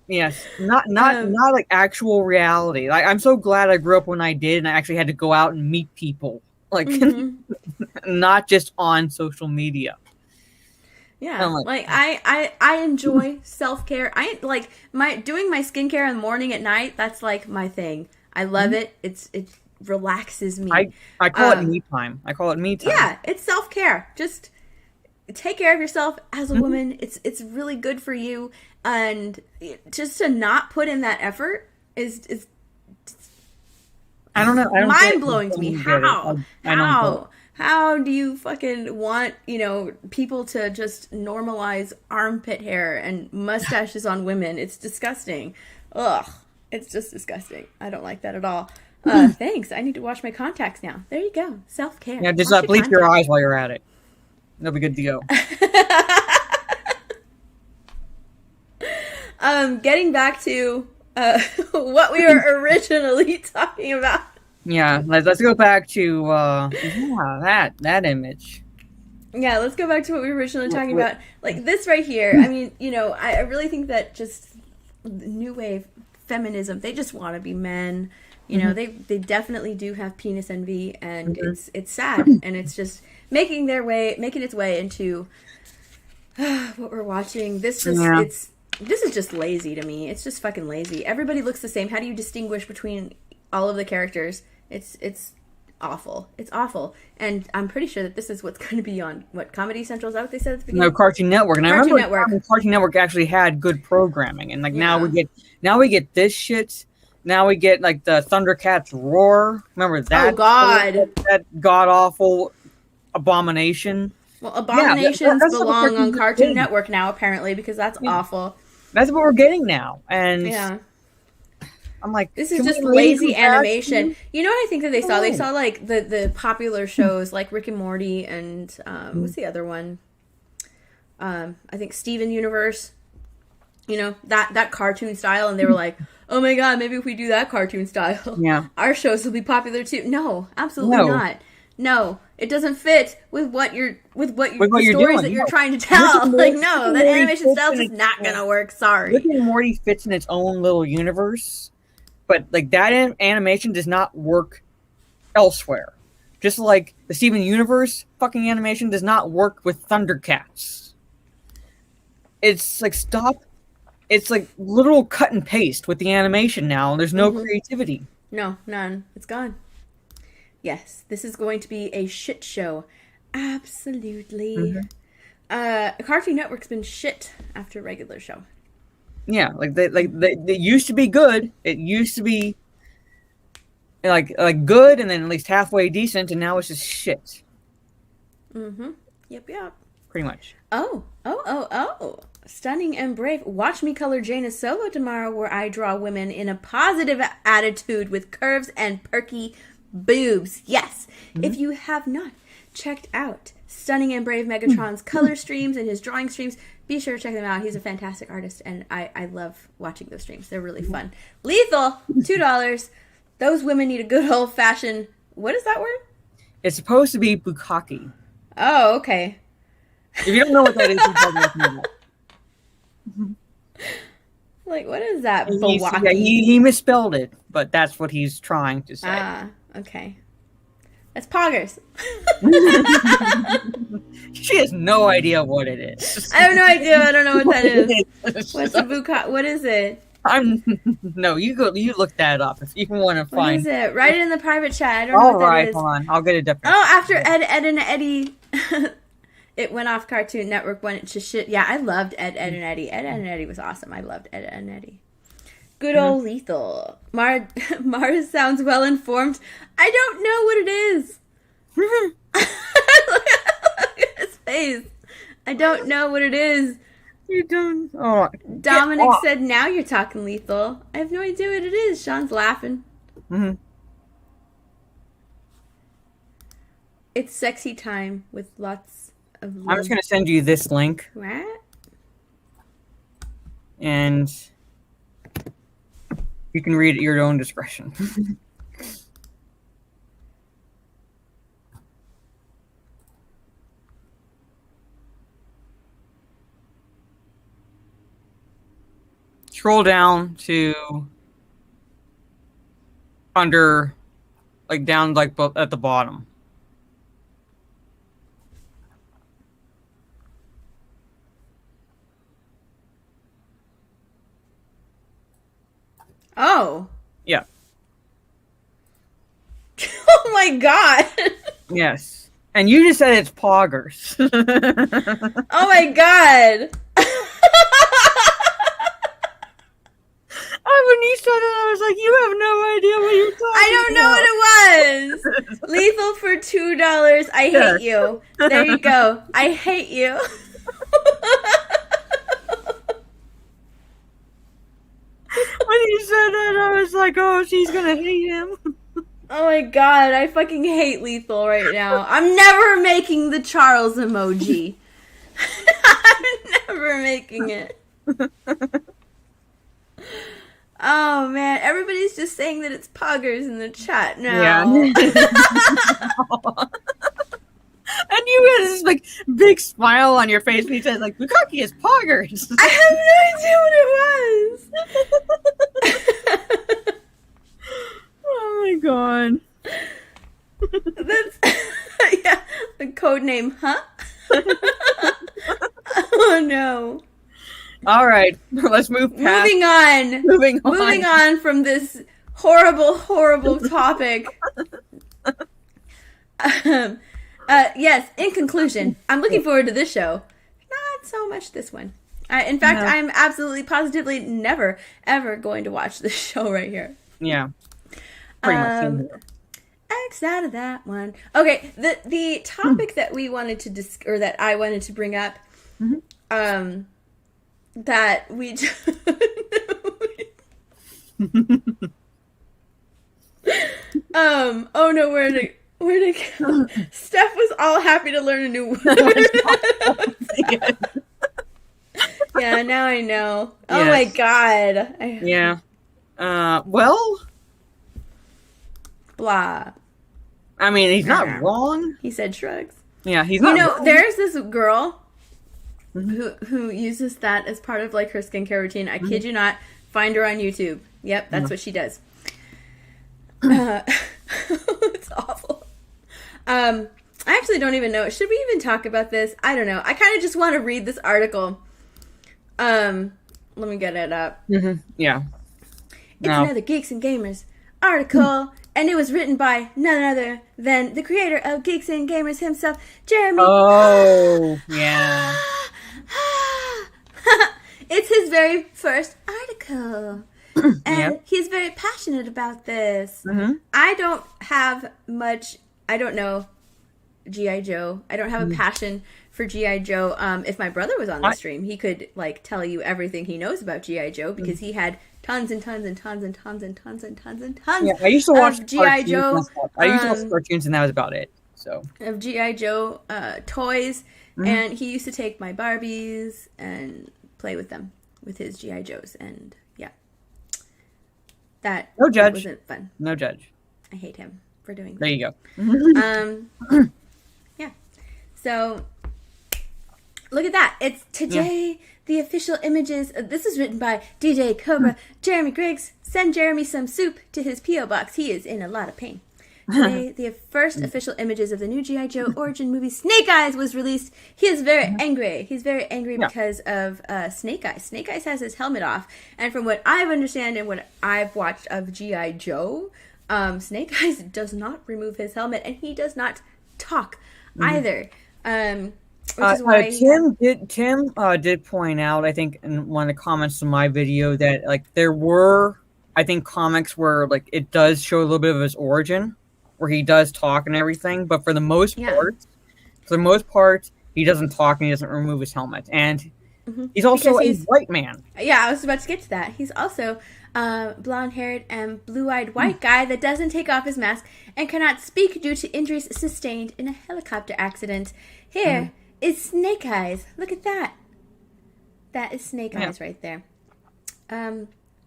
Yes, not like actual reality. Like, I'm so glad I grew up when I did, and I actually had to go out and meet people, like not just on social media. Yeah, like I enjoy self-care. I like doing my skincare in the morning at night. That's like my thing. I love it. It relaxes me. I call it me time. Yeah, it's self-care. Just take care of yourself as a woman. It's really good for you, and just to not put in that effort is I don't know. Mind blowing to me. How do you fucking want, people to just normalize armpit hair and mustaches on women? It's disgusting. Ugh. It's just disgusting. I don't like that at all. Thanks. I need to wash my contacts now. There you go. Self-care. Yeah, just bleach your eyes while you're at it. That'll be good to go. Getting back to what we were originally talking about. Yeah, let's go back to that image. Yeah, let's go back to what we were originally talking about. Like this right here. I mean, I really think that just new wave feminism, they just want to be men. They definitely do have penis envy, and it's sad, and it's just making its way into what we're watching. This is just lazy to me. It's just fucking lazy. Everybody looks the same. How do you distinguish between all of the characters? It's awful. It's awful. And I'm pretty sure that this is what's going to be on Comedy Central. Is that what they said at the beginning? No, Cartoon Network. And I remember Cartoon Network actually had good programming, and now we get this shit. Now we get like the Thundercats Roar. Remember that? Oh God, that god awful abomination. Well, abominations belong on Cartoon Network now, apparently, because that's awful. That's what we're getting now, and I'm like, this is just lazy animation. You know what I think that they saw? They saw like the popular shows like Rick and Morty and what's the other one? I think Steven Universe. That cartoon style, and they were like, oh my god, maybe if we do that cartoon style, our shows will be popular too. No, absolutely not. No, it doesn't fit with what you're the stories that you're trying to tell. Like, no, that animation style is not gonna work. Sorry. Rick and Morty fits in its own little universe, but like that animation does not work elsewhere. Just like the Steven Universe fucking animation does not work with Thundercats. It's like It's like literal cut and paste with the animation now. There's no creativity. No, none. It's gone. Yes, this is going to be a shit show. Absolutely. Cartoon Network's been shit after a regular show. Yeah, they used to be good. It used to be like good and then at least halfway decent, and now it's just shit. Yep. Pretty much. Oh. Stunning and Brave. Watch me color Jane a solo tomorrow where I draw women in a positive attitude with curves and perky boobs. Yes. If you have not checked out Stunning and Brave Megatron's color streams and his drawing streams, be sure to check them out. He's a fantastic artist, and I love watching those streams. They're really fun. Lethal, $2. Those women need a good old-fashioned... What is that word? It's supposed to be bukkake. Oh, okay. If you don't know what that is, you probably don't know. Like, what is that? He misspelled it, but that's what he's trying to say. Ah, okay. That's poggers. She has no idea what it is. I have no idea. I don't know what that is. What's a bukkake? What is it? No, you look that up if you want to find. What is it? Write it in the private chat. I don't know what that is. Hold on. I'll get a different. Oh, after Ed, and Eddie, it went off Cartoon Network, went to shit. Yeah, I loved Ed, and Eddie. Ed, and Eddie was awesome. I loved Ed, and Eddie. Good old Lethal. Mars sounds well informed. I don't know what it is. Look at his face. I don't know what it is. You don't. Oh, Dominic said, "Now you're talking, Lethal." I have no idea what it is. Sean's laughing. It's sexy time with lots of love. I'm just gonna send you this link. What? And you can read at your own discretion. Scroll down to under, like down, like at the bottom. Oh. Yeah. Oh my god. Yes. And you just said it's poggers. Oh my god. When you said it, I was like, you have no idea what you're talking about. I don't know what it was. Lethal for $2. I hate you. There you go. I hate you. When you said that, I was like, oh, she's gonna hate him. Oh my god, I fucking hate Lethal right now. I'm never making the Charles emoji. I'm never making it. Oh man, everybody's just saying that it's poggers in the chat now. Yeah. And you had this like big smile on your face when you said like bukkake is poggers. I have no idea what it was. Oh my god. That's yeah, the code name, huh? Oh no. All right, let's move past. Moving on from this horrible topic. Yes, in conclusion, I'm looking forward to this show. Not so much this one. In fact, I'm absolutely positively never, ever going to watch this show right here. Yeah. Pretty much. X out of that one. Okay, the topic that we wanted to that I wanted to bring up, that we oh no, where'd it go? Steph was all happy to learn a new word. Yeah, now I know. Oh my god. Yeah. Well, Blah. I mean, he's not wrong. He said shrugs. Yeah, he's not wrong. There's this girl who uses that as part of like her skincare routine. I kid you not. Find her on YouTube. Yep, that's what she does. It's awful. I actually don't even know. Should we even talk about this? I don't know. I kind of just want to read this article. Let me get it up. Yeah. It's another Geeks and Gamers article, and it was written by none other than the creator of Geeks and Gamers himself, Jeremy. Oh, yeah. It's his very first article. And he's very passionate about this. I don't have much, I don't know G.I. Joe. I don't have a passion for G.I. Joe. If my brother was on the stream, he could like tell you everything he knows about G.I. Joe because he had tons and tons and tons and tons and tons and tons and tons. Yeah, I used to watch G.I. Joe. I used to watch cartoons, and that was about it. So of G.I. Joe toys, and he used to take my Barbies and play with them with his G.I. Joes, and that wasn't fun. No judge. I hate him for doing that. There you go. Yeah. So look at that. It's today. The official images. This is written by DJ Cobra. Jeremy Griggs. Send Jeremy some soup to his P.O. box. He is in a lot of pain. Today, the first official images of the new G.I. Joe origin movie Snake Eyes was released. He is very angry. He's very angry because of Snake Eyes. Snake Eyes has his helmet off. And from what I've understand and what I've watched of G.I. Joe, Snake Eyes does not remove his helmet, and he does not talk either. Which is why Tim did point out, I think, in one of the comments to my video that like there were, I think, comics where like it does show a little bit of his origin, where he does talk and everything, but for the most part, he doesn't talk and he doesn't remove his helmet, and he's also a white man. Yeah, I was about to get to that. He's also blonde-haired and blue-eyed white guy that doesn't take off his mask and cannot speak due to injuries sustained in a helicopter accident. Here is Snake Eyes. Look at that. That is Snake Eyes right there.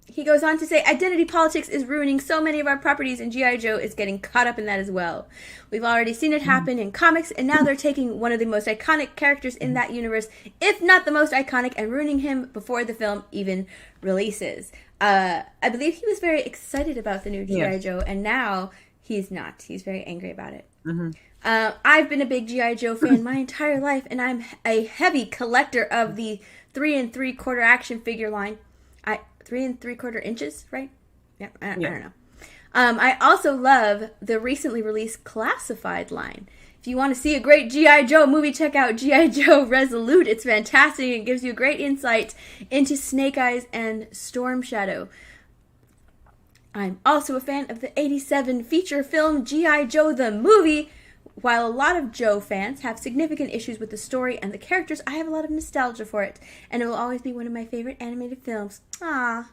He goes on to say, identity politics is ruining so many of our properties, and G.I. Joe is getting caught up in that as well. We've already seen it happen in comics, and now they're taking one of the most iconic characters in that universe, if not the most iconic, and ruining him before the film even releases. I believe he was very excited about the new G.I. Joe, and now he's not. He's very angry about it. I've been a big G.I. Joe fan my entire life, and I'm a heavy collector of the 3 3/4 action figure line. 3 3/4 inches, right? Yeah, I don't know. I also love the recently released Classified line. If you want to see a great G.I. Joe movie, check out G.I. Joe Resolute. It's fantastic. It gives you a great insight into Snake Eyes and Storm Shadow. I'm also a fan of the 87 feature film G.I. Joe the Movie. While a lot of Joe fans have significant issues with the story and the characters, I have a lot of nostalgia for it, and it will always be one of my favorite animated films. Ah.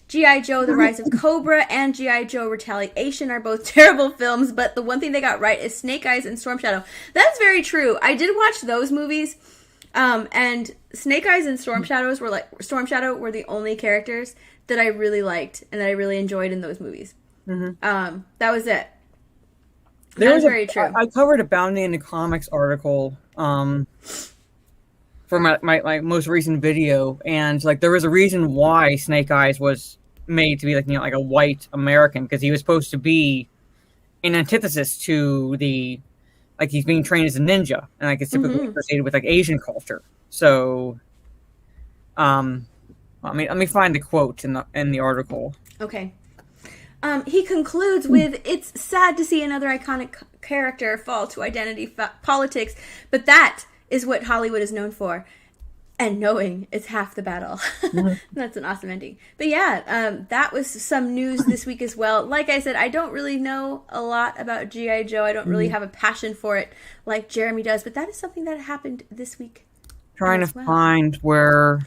G.I. Joe, The Rise of Cobra, and G.I. Joe Retaliation are both terrible films, but the one thing they got right is Snake Eyes and Storm Shadow. That's very true. I did watch those movies, and Snake Eyes and Storm Shadow were the only characters that I really liked and that I really enjoyed in those movies. That was it. That was very true. I covered a Bounding in the Comics article for my most recent video, and like there was a reason why Snake Eyes was made to be like a white American, because he was supposed to be an antithesis to the he's being trained as a ninja, and like it's typically associated with like Asian culture. So, let me find the quote in the article. Okay. He concludes with, it's sad to see another iconic character fall to identity politics, but that is what Hollywood is known for. And knowing is half the battle. That's an awesome ending. But yeah, that was some news this week as well. Like I said, I don't really know a lot about G.I. Joe. I don't really have a passion for it like Jeremy does, but that is something that happened this week. Trying to find where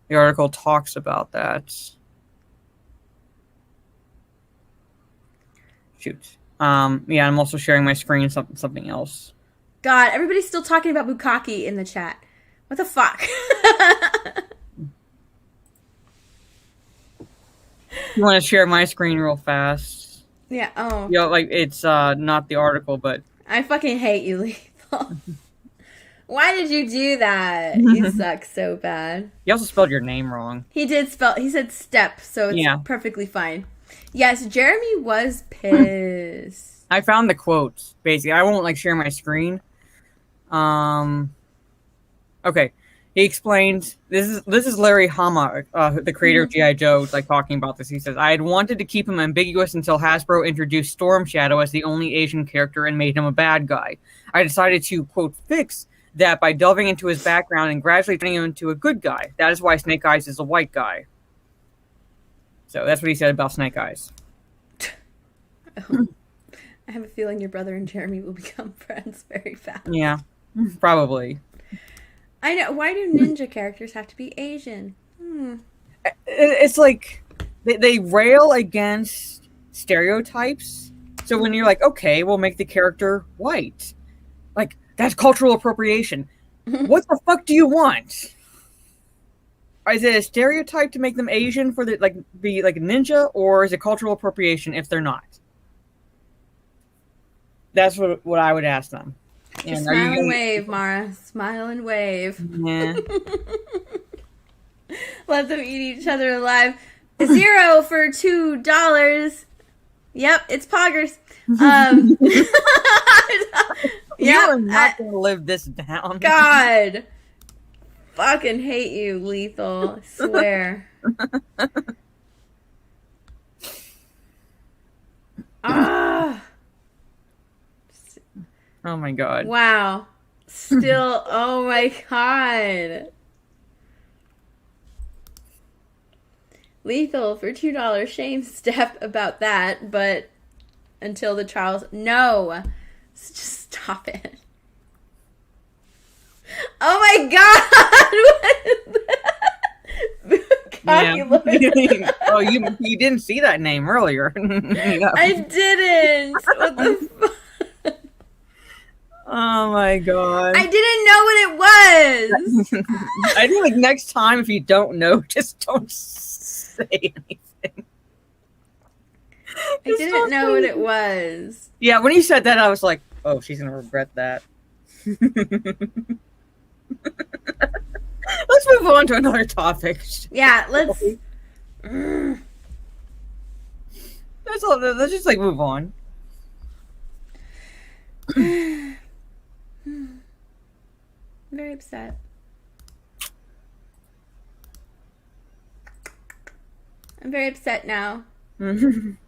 the article talks about that. Shoot. Yeah, I'm also sharing my screen, something else. God, everybody's still talking about Bukkake in the chat. What the fuck? You want to share my screen real fast? Yeah. Oh. Yeah, like it's not the article, but I fucking hate you, Lethal. Why did you do that? You suck so bad. You also spelled your name wrong. He said step, so it's Yeah. perfectly fine. Yes, Jeremy was pissed. I found the quotes, basically. I won't like share my screen. Okay. He explains this is Larry Hama, the creator of G.I. Joe, like talking about this. He says, I had wanted to keep him ambiguous until Hasbro introduced Storm Shadow as the only Asian character and made him a bad guy. I decided to, quote, fix that by delving into his background and gradually turning him into a good guy. That is why Snake Eyes is a white guy. So that's what he said about Snake Eyes. I have a feeling your brother and Jeremy will become friends very fast. Yeah, probably. I know. Why do ninja characters have to be Asian? It's like they rail against stereotypes. So when you're like, okay, we'll make the character white. Like, that's cultural appropriation. What the fuck do you want? Is it a stereotype to make them Asian for the be like a ninja, or is it cultural appropriation if they're not? That's what I would ask them. And smile and wave, Mara. Smile and wave. Yeah. Let them eat each other alive. 0 for $2. Yep, it's poggers. You are not going to live this down. God. Fucking hate you, Lethal. I swear. Ah. Oh my god. Wow. Still, oh my god. Lethal for $2. Shame Steph about that, but until the trials. No. Just stop it. Oh my god! What is that? Yeah. Oh, you didn't see that name earlier. Yeah. I didn't. What the fuck? Oh my god. I didn't know what it was. I think like next time if you don't know, just don't say anything. I didn't know what it was. Yeah, when you said that I was like, oh, she's gonna regret that. Let's move on to another topic. Yeah, let's That's all. Let's just like move on. I'm very upset. I'm very upset now. I'm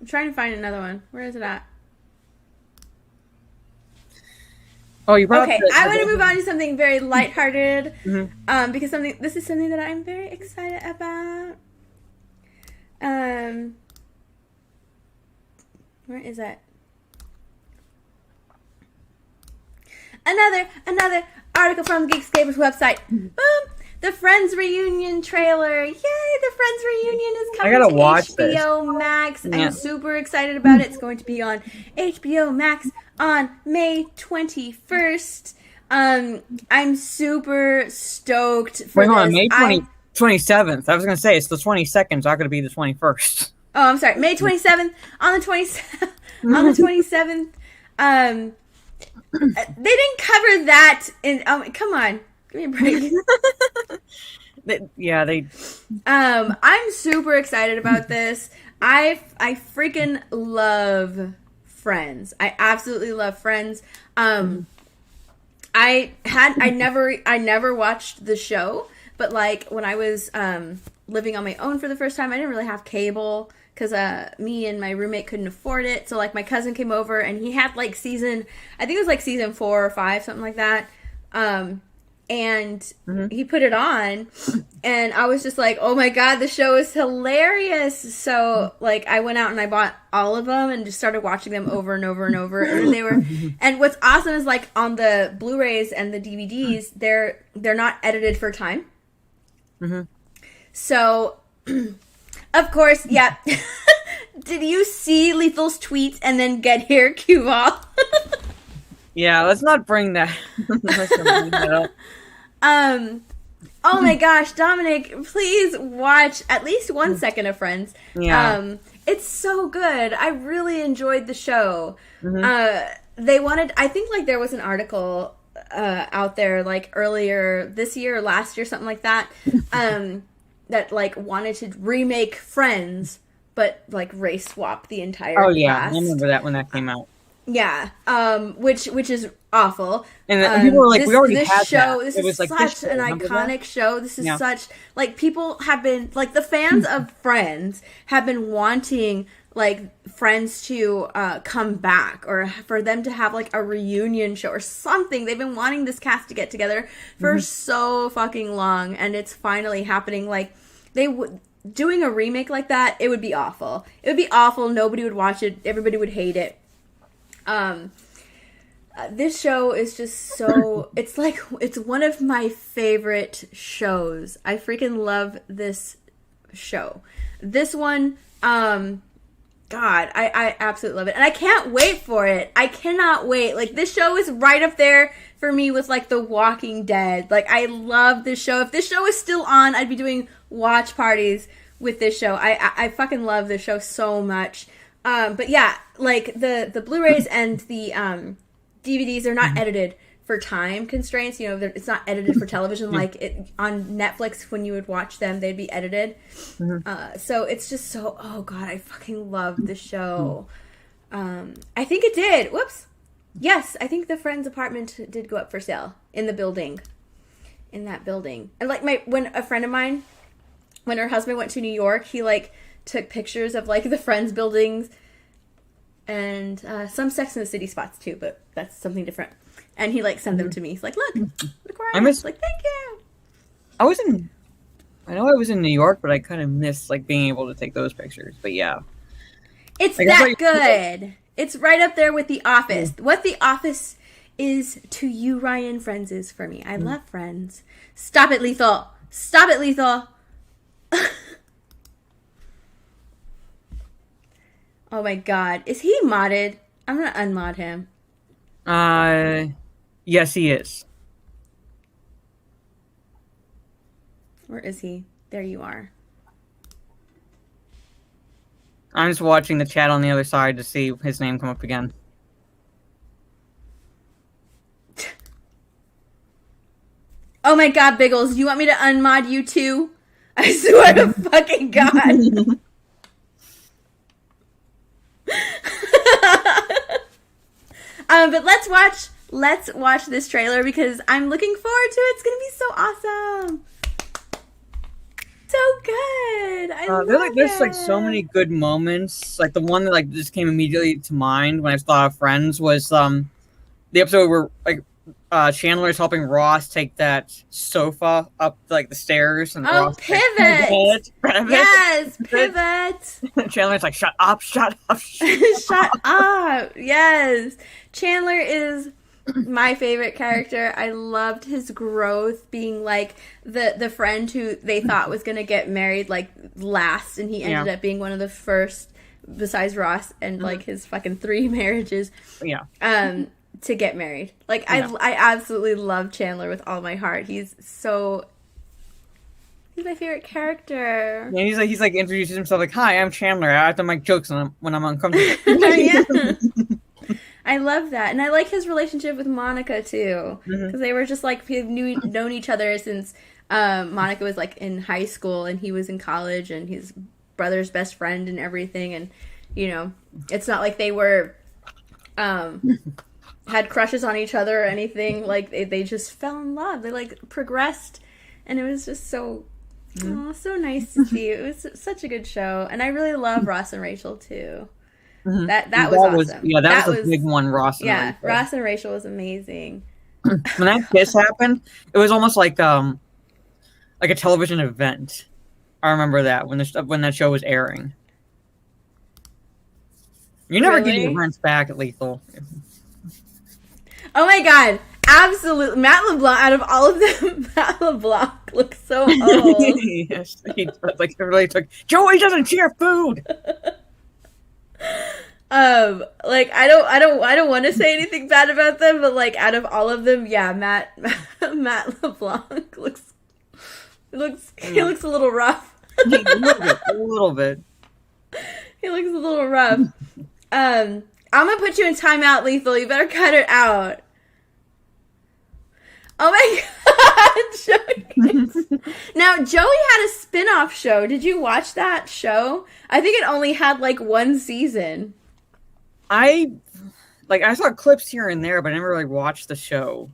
trying to find another one. Where is it at? Oh, you brought okay, I want to move on to something very lighthearted, because this is something that I'm very excited about. Where is it? Another article from the Geekscapers website. Boom! The Friends reunion trailer. Yay! The Friends reunion is coming to HBO Max. Yeah. I'm super excited about it. It's going to be on HBO Max on May 21st. I'm super stoked for this. May 27th. I was going to say it's the 22nd. It's not going to be the 21st. Oh, I'm sorry. May 27th. On the 27th. On the 27th. They didn't cover that in. Oh, come on. Give me a break. They. I'm super excited about this. I freaking love Friends. I absolutely love Friends. I never watched the show, but like when I was living on my own for the first time, I didn't really have cable because me and my roommate couldn't afford it. So like my cousin came over and he had like season 4 or 5, something like that. And he put it on and I was just like, oh my god, the show is hilarious. So like I went out and I bought all of them and just started watching them over and over and over. And they were, and what's awesome is like on the Blu-rays and the DVDs, they're not edited for time. So of course, yeah. Did you see Lethal's tweets and then get here, Q-Ball? Yeah, let's not bring that. Let's not bring that up. Oh my gosh, Dominic, please watch at least 1 second of Friends. Yeah. It's so good. I really enjoyed the show. Mm-hmm. I think like there was an article out there like earlier this year or last year, something like that, that like wanted to remake Friends, but like race swap the entire cast. I remember that when that came out. Yeah, which is awful. And people were like, "We already had show, that." This it was is like such an iconic show. This is such like people have been like the fans of Friends have been wanting like Friends to come back or for them to have like a reunion show or something. They've been wanting this cast to get together for so fucking long, and it's finally happening. Like doing a remake like that, it would be awful. It would be awful. Nobody would watch it. Everybody would hate it. This show is just so, it's one of my favorite shows. I freaking love this show. This one, God, I absolutely love it. And I can't wait for it. I cannot wait. Like, this show is right up there for me with, like, The Walking Dead. Like, I love this show. If this show is still on, I'd be doing watch parties with this show. I fucking love this show so much. But yeah, like the Blu-rays and the DVDs are not edited for time constraints. You know, it's not edited for television like it on Netflix. When you would watch them, they'd be edited. So it's just so. Oh God, I fucking love this show. I think it did. Whoops. Yes, I think the Friends apartment did go up for sale in the building. In that building, and like when a friend of mine, when her husband went to New York, he like took pictures of like the Friends buildings and some Sex and the City spots too, but that's something different. And he like sent them to me. He's like, look where I am. Like, thank you. I know I was in New York, but I kind of missed like being able to take those pictures. But yeah, it's like, that good. It's right up there with The Office. What The Office is to you, Ryan, Friends is for me. I love Friends. Stop it, Lethal. Stop it, Lethal. Oh my God. Is he modded? I'm going to unmod him. Yes, he is. Where is he? There you are. I'm just watching the chat on the other side to see his name come up again. Oh my God, Biggles. You want me to unmod you too? I swear to fucking God. But let's watch this trailer because I'm looking forward to it. It's gonna be so awesome. So good. I love it. There's like so many good moments. Like the one that like just came immediately to mind when I thought of Friends was the episode where like Chandler's helping Ross take that sofa up like the stairs and Ross pivot. Yes, pivot. Chandler's like, shut up. Shut up. Yes. Chandler is my favorite character. I loved his growth, being like the friend who they thought was gonna get married like last, and he ended up being one of the first besides Ross and like his fucking 3 marriages. Yeah. To get married. Like I absolutely love Chandler with all my heart. He's my favorite character. Yeah, he's like introduces himself like, "Hi, I'm Chandler. I have to make jokes when I'm uncomfortable." Yeah. I love that, and I like his relationship with Monica too, because they were just like known each other since Monica was like in high school and he was in college, and his brother's best friend and everything. And you know, it's not like they were had crushes on each other or anything. Like they just fell in love. They like progressed, and it was just so so nice to see. It was such a good show, and I really love Ross and Rachel too. That was awesome. That was a big one. Ross and Rachel. Ross and Rachel was amazing. When that kiss happened, it was almost like a television event. I remember that when that show was airing. You never get your friends back at Lethal. Oh my God. Absolutely. Matt LeBlanc, out of all of them, Matt LeBlanc looks so old. Yes, he like really took. Joey doesn't share food. Like I don't want to say anything bad about them, but like out of all of them, yeah, Matt LeBlanc looks He looks a little rough. A little bit. A little bit. He looks a little rough. I'm gonna put you in timeout, Lethal. You better cut it out. Oh my god, Joey. Now, Joey had a spin-off show. Did you watch that show? I think it only had like one season. I saw clips here and there, but I never watched the show.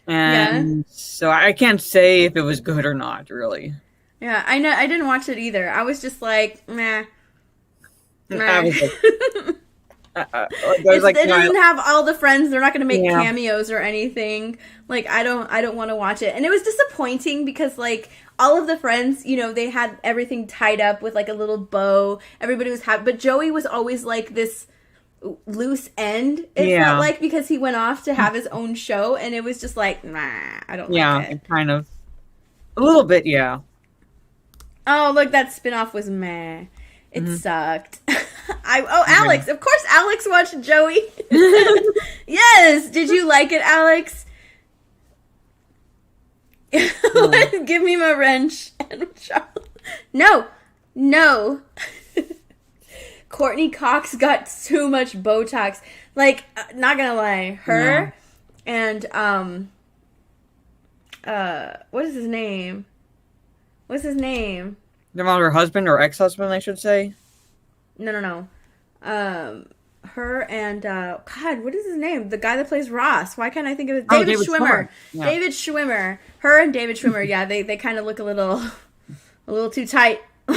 And so I can't say if it was good or not, really. Yeah, I know. I didn't watch it either. I was just like, meh. It doesn't have all the friends. They're not going to make cameos or anything. Like, I don't want to watch it. And it was disappointing because, like, all of the friends, you know, they had everything tied up with, like, a little bow. Everybody was happy. But Joey was always, like, this loose end, it felt like, because he went off to have his own show. And it was just like, nah, I don't like it. Kind of. A little bit, yeah. Oh, look, that spinoff was meh. It sucked. Alex. Of course Alex watched Joey. Yes. Did you like it, Alex? Give me my wrench. No. Courtney Cox got too much Botox. Like, not gonna lie. Her and, what is his name? What's his name? Her husband or ex-husband, I should say. No. Her and God, what is his name? The guy that plays Ross. Why can't I think of it? David Schwimmer. Yeah. David Schwimmer. Her and David Schwimmer. Yeah, they kind of look a little too tight. A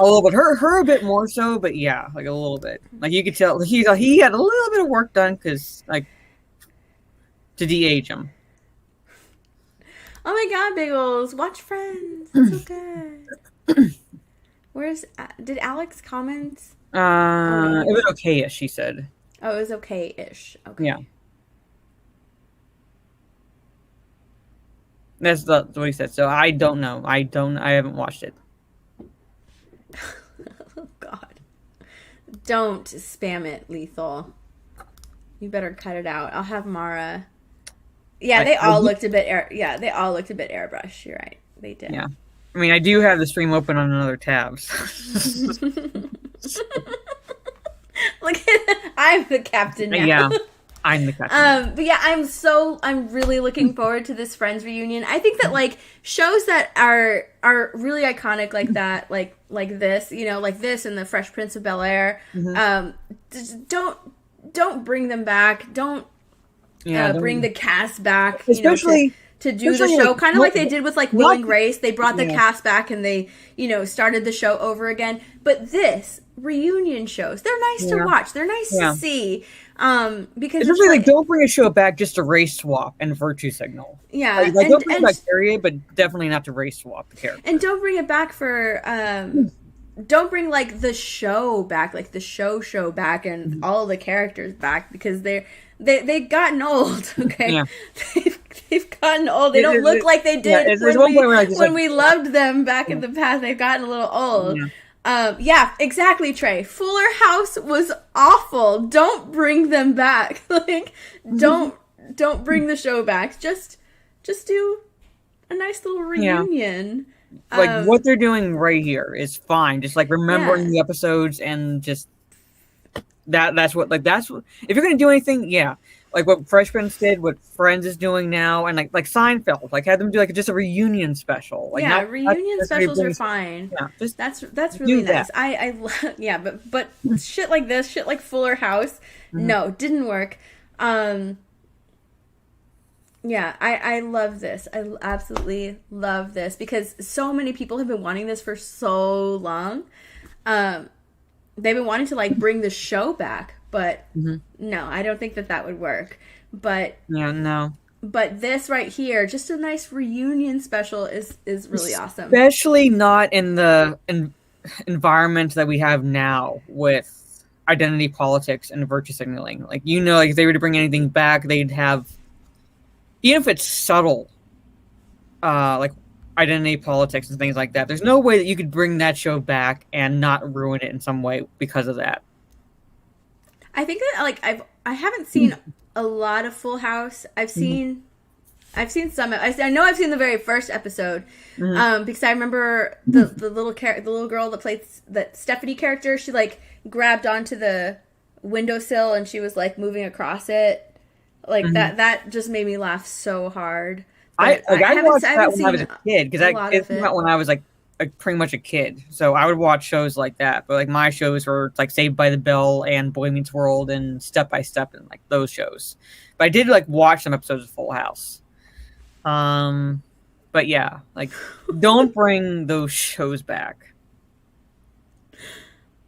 little bit. Her a bit more so, but yeah, like a little bit. Like you could tell he had a little bit of work done because to de-age him. Oh my God, Biggles! Watch Friends. It's so good. Did Alex comment? It was okay-ish, she said. Oh, it was okay-ish. Okay. Yeah. That's what he said. So I don't know. I haven't watched it. Oh God! Don't spam it, Lethal. You better cut it out. I'll have Mara. Yeah, they all looked a bit airbrushed. You're right. They did. Yeah. I mean, I do have the stream open on another tab. Look, I'm the captain now. Yeah, I'm the captain. But yeah, I'm really looking forward to this Friends reunion. I think that like shows that are really iconic like that, like this, you know, like this and the Fresh Prince of Bel-Air. Don't bring them back. Don't bring the cast back, especially, you know, to do the show, kind of like they did with like Will and Grace. They brought the cast back and they, you know, started the show over again. But this reunion shows, they're nice to watch. They're nice to see. Because especially like don't bring a show back just to race swap and virtue signal. Yeah, like don't bring it back period, but definitely not to race swap the character. And don't bring it back for don't bring like the show back, like the show back and all the characters back because they've gotten old. Okay, yeah. They've gotten old. They don't look like they did when we loved them back in the past. They've gotten a little old. Yeah, exactly, Trey. Fuller House was awful. Don't bring them back. Like, don't bring the show back. Just do a nice little reunion. Like what they're doing right here is fine. Just like remembering the episodes and just that's what if you're gonna do anything, like what Fresh Prince did, what Friends is doing now, and like Seinfeld, like have them do like just a reunion special. Like reunion specials are fine. Yeah, just that's really nice. But shit like this, shit like Fuller House, no, didn't work. Yeah, I love this. I absolutely love this because so many people have been wanting this for so long. They've been wanting to like bring the show back, but no, I don't think that would work. But But this right here, just a nice reunion special, is really awesome. Especially not in the environment that we have now with identity politics and virtue signaling. Like like if they were to bring anything back, they'd have. Even if it's subtle, like identity politics and things like that, there's no way that you could bring that show back and not ruin it in some way because of that. I think that like I haven't seen a lot of Full House. I've seen I've seen some. I know I've seen the very first episode, because I remember the little girl that played that Stephanie character. She like grabbed onto the windowsill and she was like moving across it, like that just made me laugh so hard. I watched that when I was seen a kid because it came out when I was like pretty much a kid. So I would watch shows like that. But like my shows were like Saved by the Bell and Boy Meets World and Step by Step and like those shows. But I did like watch some episodes of Full House. But yeah, like don't bring those shows back.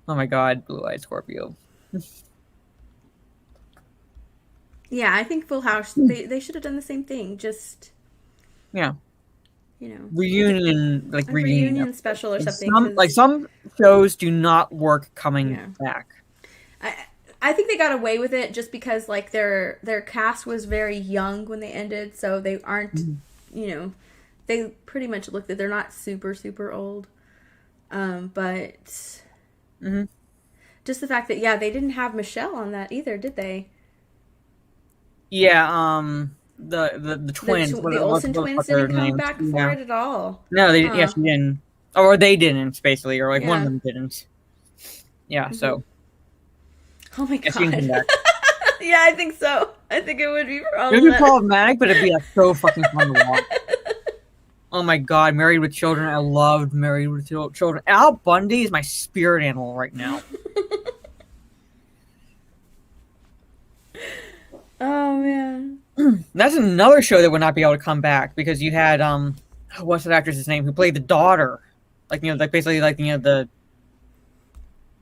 Oh my God, Blue Eyed Scorpio. Yeah, I think Full House, they should have done the same thing. Just, Yeah. you know, Reunion, like a reunion reunion special or something. Some shows do not work coming back. I think they got away with it just because like their cast was very young when they ended, so they aren't, you know, they pretty much looked that they're not super super old, but just the fact that they didn't have Michelle on that either, did they? Yeah, the twins, the Olsen twins didn't come back for it at all. No, they she didn't, or they didn't basically, or like one of them didn't. Yeah, so. Oh my God. Yeah, I think so. I think it would be problematic. It would be problematic, but it'd be like so fucking fun to watch. Oh my God, Married with Children. I loved Married with Children. Al Bundy is my spirit animal right now. Oh man. That's another show that would not be able to come back because you had what's that actress's name who played the daughter? Like, you know, like basically like, you know, the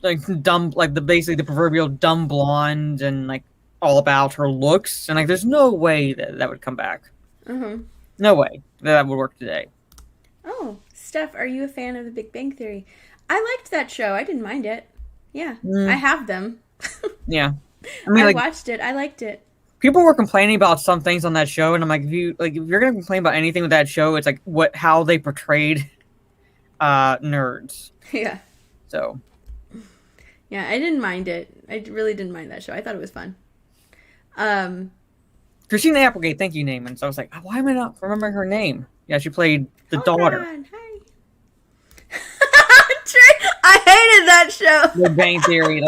like dumb, like basically the proverbial dumb blonde and like all about her looks, and like there's no way that would come back. No way that would work today. Oh, Steph, are you a fan of The Big Bang Theory? I liked that show. I didn't mind it. Yeah, I have them. Yeah, I mean, I like, watched it. I liked it. People were complaining about some things on that show, and I'm like, if you're gonna complain about anything with that show, it's like how they portrayed nerds. Yeah. So. Yeah, I didn't mind it. I really didn't mind that show. I thought it was fun. Christina Applegate, thank you, Naaman. So I was like, why am I not remembering her name? Yeah, she played the daughter. Hi. I hated that show. Big Bang Theory,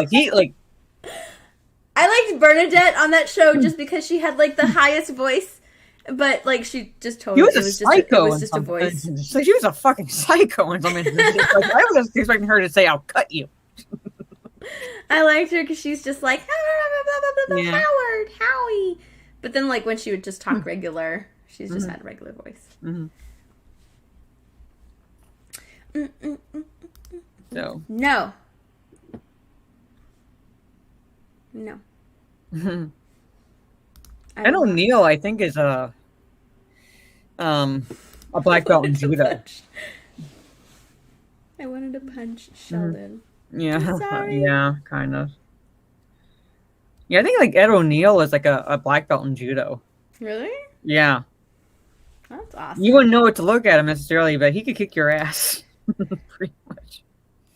I liked Bernadette on that show just because she had like the highest voice, but like she just totally it was just a voice. Like she was a fucking psycho in some instances. Like, I was expecting her to say, "I'll cut you." I liked her because she's just like Howard, Howie, but then like when she would just talk regular, she's just had a regular voice. So no. And O'Neill, I think, is a black belt in judo. I wanted to punch Sheldon. Yeah, yeah, kind of. Yeah, I think like Ed O'Neill is like a black belt in judo. Really? Yeah. That's awesome. You wouldn't know what to look at him necessarily, but he could kick your ass. Pretty much.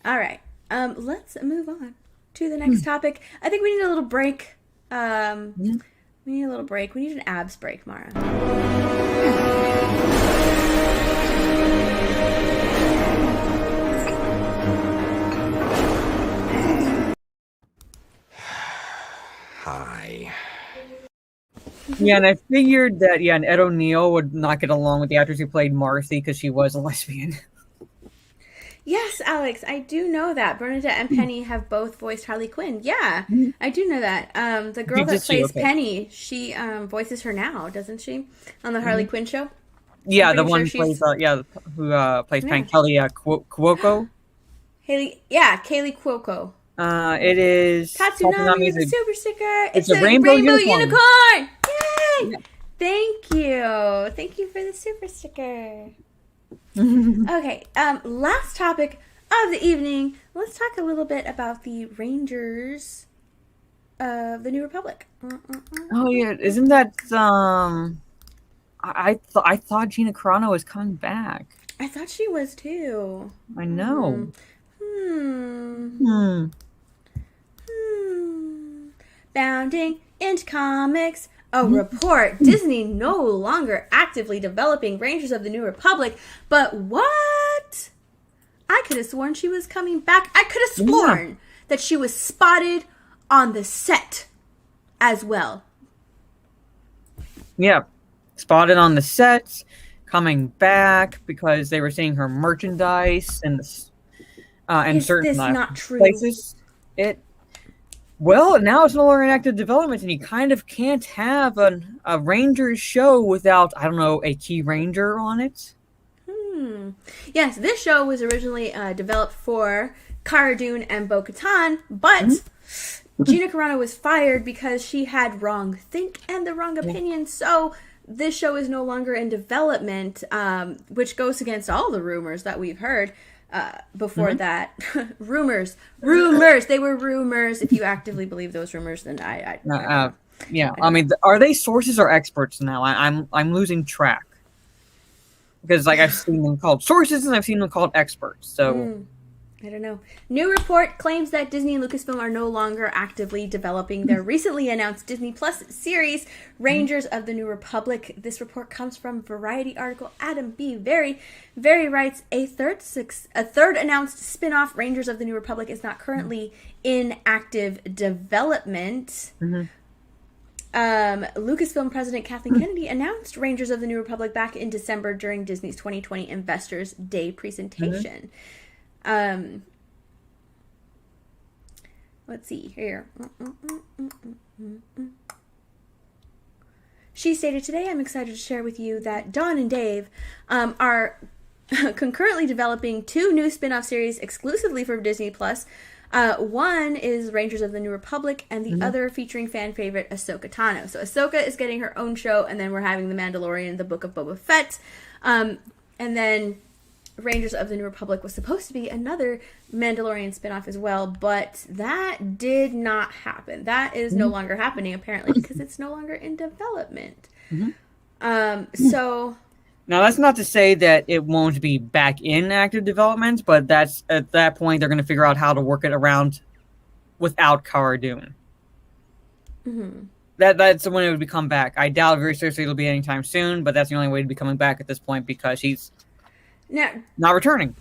All right. Let's move on to the next topic. I think we need a little break. We need a little break. We need an abs break, Mara. Hi. Yeah, and I figured that, and Ed O'Neill would not get along with the actress who played Marcy because she was a lesbian. Yes, Alex, I do know that. Bernadette and Penny have both voiced Harley Quinn. Yeah, I do know that. The girl that plays Penny, she voices her now, doesn't she? On the Harley Quinn show? Yeah, the one who plays, who plays Penny, Kelly Cuoco. Kaylee Cuoco. It is Tatsunami, the super sticker. It's a rainbow unicorn. Yay! Yeah. Thank you for the super sticker. Okay, last topic of the evening. Let's talk a little bit about the Rangers of the New Republic. Oh yeah, isn't that I thought Gina Carano was coming back. I thought she was too. I know. Bounding into comics. a report. Disney no longer actively developing Rangers of the New Republic. But what? I could have sworn she was coming back. I could have sworn that she was spotted on the set as well. Yeah. Spotted on the set, coming back because they were seeing her merchandise in certain not true? places. Well, now it's no longer in active development, and you kind of can't have a Rangers show without, I don't know, a key Ranger on it. Yes, this show was originally developed for Cara Dune and Bo-Katan, but Gina Carano was fired because she had wrong think and the wrong opinion, so this show is no longer in development, which goes against all the rumors that we've heard. Before that, rumors, they were rumors. If you actively believe those rumors, then I mean, are they sources or experts now? I'm losing track, because like I've seen them called sources and I've seen them called experts. So I don't know. New report claims that Disney and Lucasfilm are no longer actively developing their recently announced Disney Plus series, Rangers of the New Republic. This report comes from Variety article. Adam B. Very writes, a third announced spin-off, Rangers of the New Republic, is not currently in active development. Lucasfilm President Kathleen Kennedy announced Rangers of the New Republic back in December during Disney's 2020 Investors Day presentation. Let's see here. She stated, today I'm excited to share with you that Dawn and Dave are concurrently developing 2 new spin-off series exclusively for Disney Plus. One is Rangers of the New Republic, and the other featuring fan favorite Ahsoka Tano. So Ahsoka is getting her own show, and then we're having The Mandalorian, The Book of Boba Fett, and then Rangers of the New Republic was supposed to be another Mandalorian spinoff as well, but that did not happen. That is no longer happening, apparently, because it's no longer in development. So now that's not to say that it won't be back in active development, but that's at that point they're going to figure out how to work it around without Cara Dune. That's when it would become back. I doubt very seriously it'll be anytime soon, but that's the only way to be coming back at this point, because she's not returning.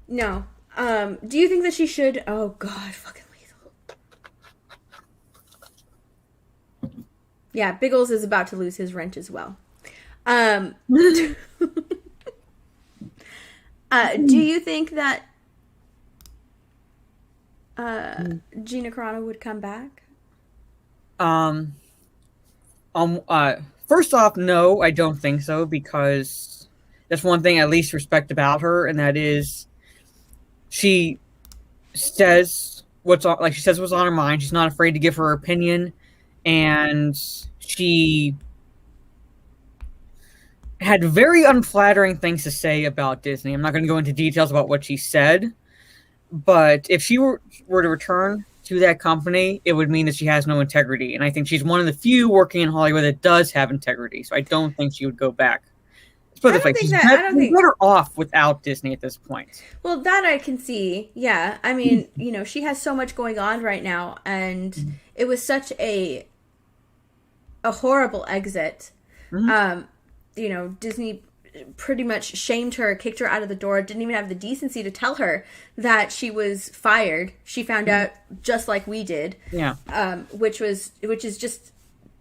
No. Do you think that she should? Oh God, fucking lethal. Yeah, Biggles is about to lose his wrench as well. Do you think that Gina Carano would come back? First off, no, I don't think so, because that's one thing I at least respect about her, and that is she says what's on her mind. She's not afraid to give her opinion, and she had very unflattering things to say about Disney. I'm not going to go into details about what she said, but if she were to return to that company, it would mean that she has no integrity, and I think she's one of the few working in Hollywood that does have integrity, so I don't think she would go back. I don't think she's better off without Disney at this point. Well, that I can see. Yeah. I mean, she has so much going on right now, and it was such a horrible exit. Disney pretty much shamed her, kicked her out of the door, didn't even have the decency to tell her that she was fired. She found out just like we did. Yeah. Which is just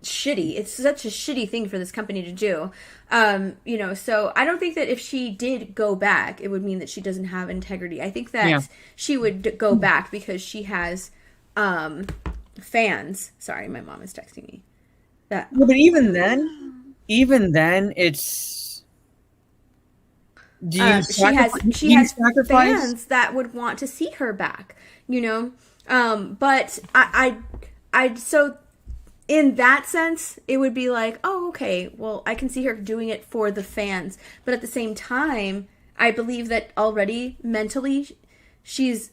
shitty. It's such a shitty thing for this company to do. So I don't think that if she did go back, it would mean that she doesn't have integrity. I think that she would go back because she has fans. Sorry, my mom is texting me. But even then, it's she has fans that would want to see her back. But I so. In that sense, it would be like, oh, okay, well, I can see her doing it for the fans. But at the same time, I believe that already mentally she's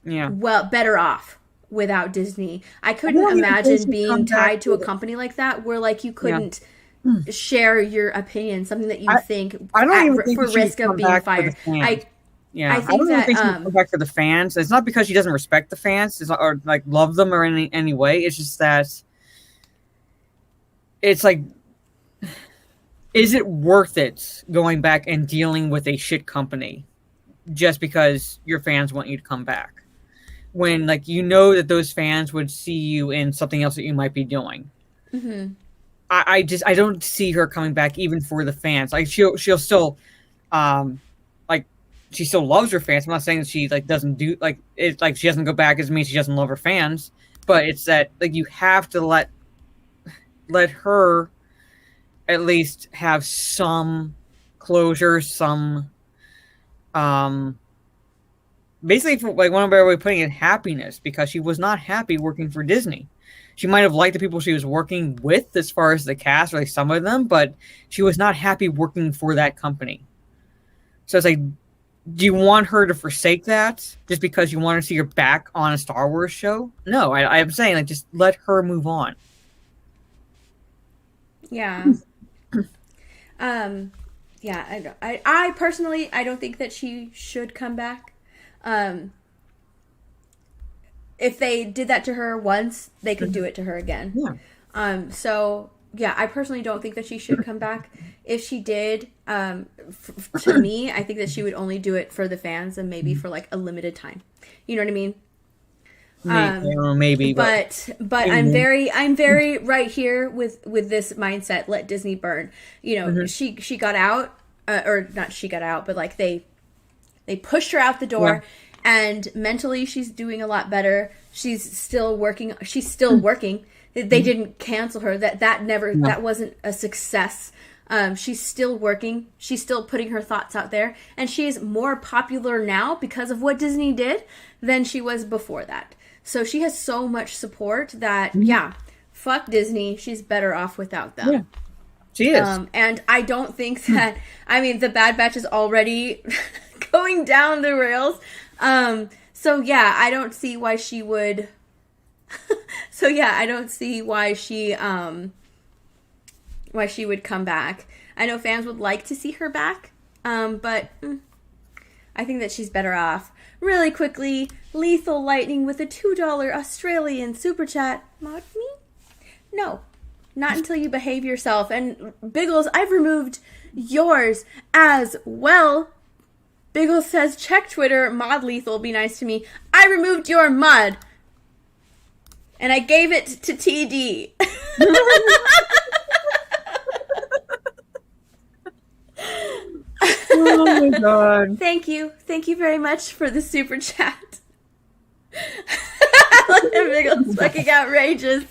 better off without Disney. I couldn't imagine being tied to a company like that where like you couldn't share your opinion, something that you think for risk of being fired. I think that she would come back for the fans. It's not because she doesn't respect the fans or like love them or in any way. It's just that it's like, is it worth it going back and dealing with a shit company just because your fans want you to come back? When, like, you know that those fans would see you in something else that you might be doing. Mm-hmm. I don't see her coming back even for the fans. Like, she'll still, like, she still loves her fans. I'm not saying that she, like, doesn't do, like, it's like she doesn't go back doesn't mean she doesn't love her fans, but it's that, like, you have to let her at least have some closure, some, basically, for, like, one better way of putting it, happiness, because she was not happy working for Disney. She might have liked the people she was working with as far as the cast, or like some of them, but she was not happy working for that company. So it's like, do you want her to forsake that just because you want to see her back on a Star Wars show? No, I'm saying, like, just let her move on. Yeah. Yeah, I personally, I don't think that she should come back. If they did that to her once, they could do it to her again. Yeah. So yeah, I personally don't think that she should come back. If she did, to me, I think that she would only do it for the fans and maybe for like a limited time. You know what I mean? Maybe, but I'm very right here with this mindset. Let Disney burn. You know, she got out, or not she got out, but like they pushed her out the door, and mentally she's doing a lot better. She's still working. They didn't cancel her. That wasn't a success. She's still working. She's still putting her thoughts out there, and she's more popular now because of what Disney did than she was before that. So she has so much support that, fuck Disney. She's better off without them. Yeah, she is. And I don't think that, I mean, the Bad Batch is already going down the rails. So yeah, I don't see why she would. I don't see why she would come back. I know fans would like to see her back, but I think that she's better off. Really quickly, Lethal Lightning with a $2 Australian super chat. Mod me? No. Not until you behave yourself. And Biggles, I've removed yours as well. Biggles says, check Twitter, mod Lethal, be nice to me. I removed your mod. And I gave it to TD. Oh my god. Thank you. Thank you very much for the super chat. Biggles fucking outrageous.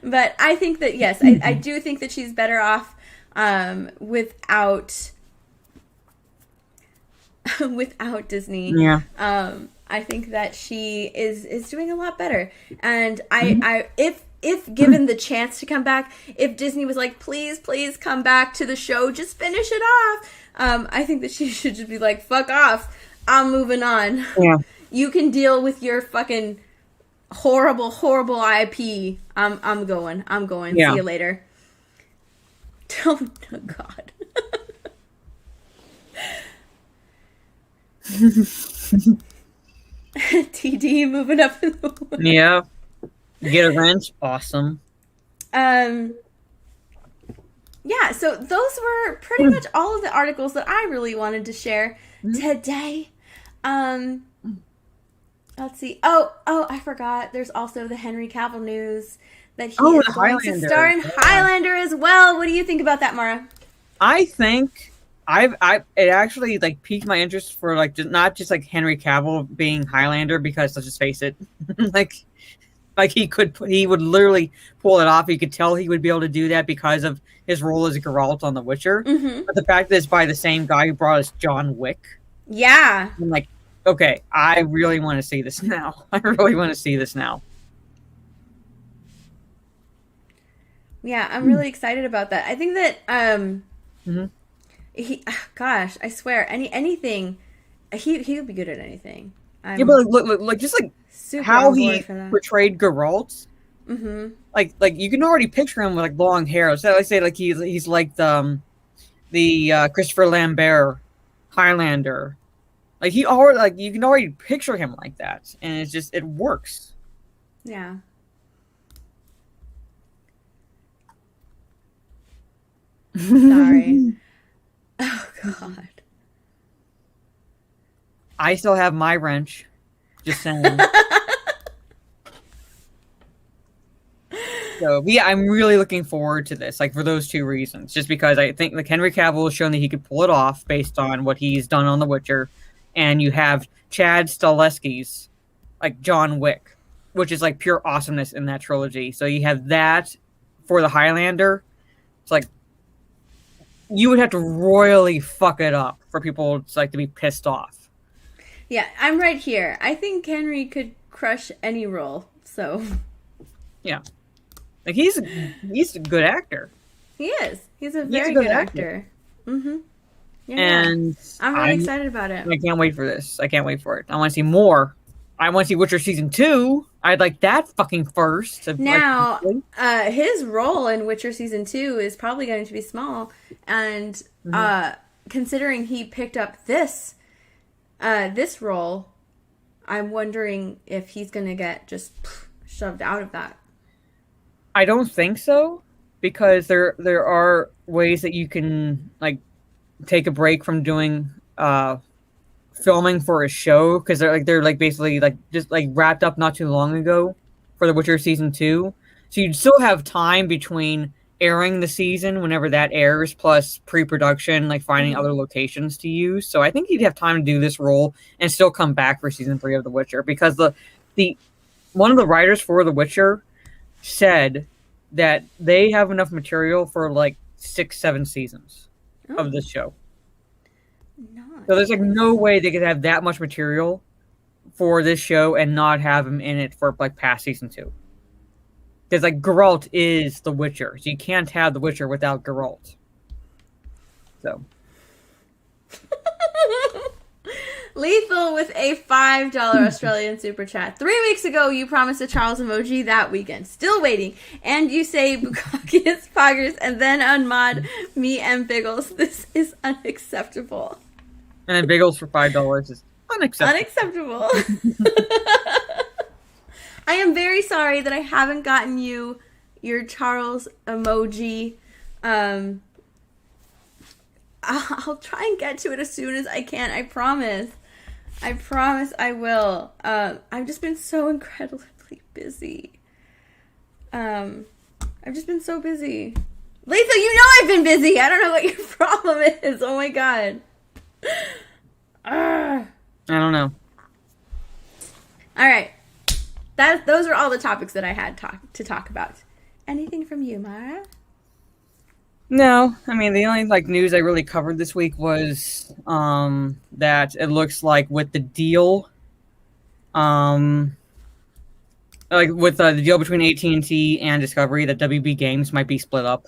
But I think that, yes, I do think that she's better off without Disney. Yeah. I think that she is doing a lot better. And if given the chance to come back, if Disney was like, please come back to the show, just finish it off, I think that she should just be like, fuck off, I'm moving on. Yeah. You can deal with your fucking horrible IP. I'm going. Yeah. See you later. Oh god. TD moving up in the world. Yeah. Get a wrench. Awesome. Yeah, so those were pretty much all of the articles that I really wanted to share today. Let's see. Oh, I forgot. There's also the Henry Cavill news that he is going to star in Highlander as well. What do you think about that, Mara? I think it actually like piqued my interest for like not just like Henry Cavill being Highlander, because let's just face it, like he would literally pull it off. You could tell he would be able to do that because of his role as Geralt on The Witcher. Mm-hmm. But the fact that it's by the same guy who brought us John Wick. Yeah. I'm like, okay, I really want to see this now. Yeah, I'm really excited about that. I think that I swear, anything, he would be good at anything. Yeah, but look, just like how he portrayed Geralt. Mm-hmm. Like you can already picture him with like long hair. So I say like he's like the Christopher Lambert Highlander. Like he already, like you can already picture him like that, and it's just it works. Yeah. Sorry. Oh God. I still have my wrench. Just saying. So yeah, I'm really looking forward to this, like for those two reasons. Just because I think like Henry Cavill has shown that he could pull it off based on what he's done on The Witcher, and you have Chad Stahelski's like John Wick, which is like pure awesomeness in that trilogy. So you have that for the Highlander. It's like you would have to royally fuck it up for people to be pissed off. Yeah, I'm right here. I think Henry could crush any role. So yeah. Like he's a good actor. He is. He's a very good actor. Mm-hmm. Yeah, and I'm really excited about it. I can't wait for this. I can't wait for it. I want to see more. I want to see Witcher season 2. I'd like that fucking first. Now, his role in Witcher season 2 is probably going to be small, and considering he picked up this role, I'm wondering if he's going to get just shoved out of that. I don't think so, because there are ways that you can like take a break from doing filming for a show, because they're basically just wrapped up not too long ago for The Witcher season 2. So you'd still have time between airing the season whenever that airs, plus pre-production, like finding other locations to use. So I think you'd have time to do this role and still come back for season 3 of The Witcher, because the one of the writers for The Witcher said that they have enough material for 6-7 seasons of this show. Nice. So there's no way they could have that much material for this show and not have him in it for past season 2. Because Geralt is The Witcher, so you can't have The Witcher without Geralt. So Lethal with a $5 Australian super chat. 3 weeks ago, you promised a Charles emoji that weekend. Still waiting. And you say Bukakis, Poggers, and then unmod me and Biggles. This is unacceptable. And then Biggles for $5 is unacceptable. I am very sorry that I haven't gotten you your Charles emoji. I'll try and get to it as soon as I can. I promise. I promise I will. I've just been so incredibly busy. I've just been so busy. Lethal, you know I've been busy. I don't know what your problem is. Oh my god. I don't know. Alright. Those are all the topics that I had to talk about. Anything from you, Mara? No, I mean the only news I really covered this week was that it looks like with the deal, with the deal between AT&T and Discovery, that WB Games might be split up.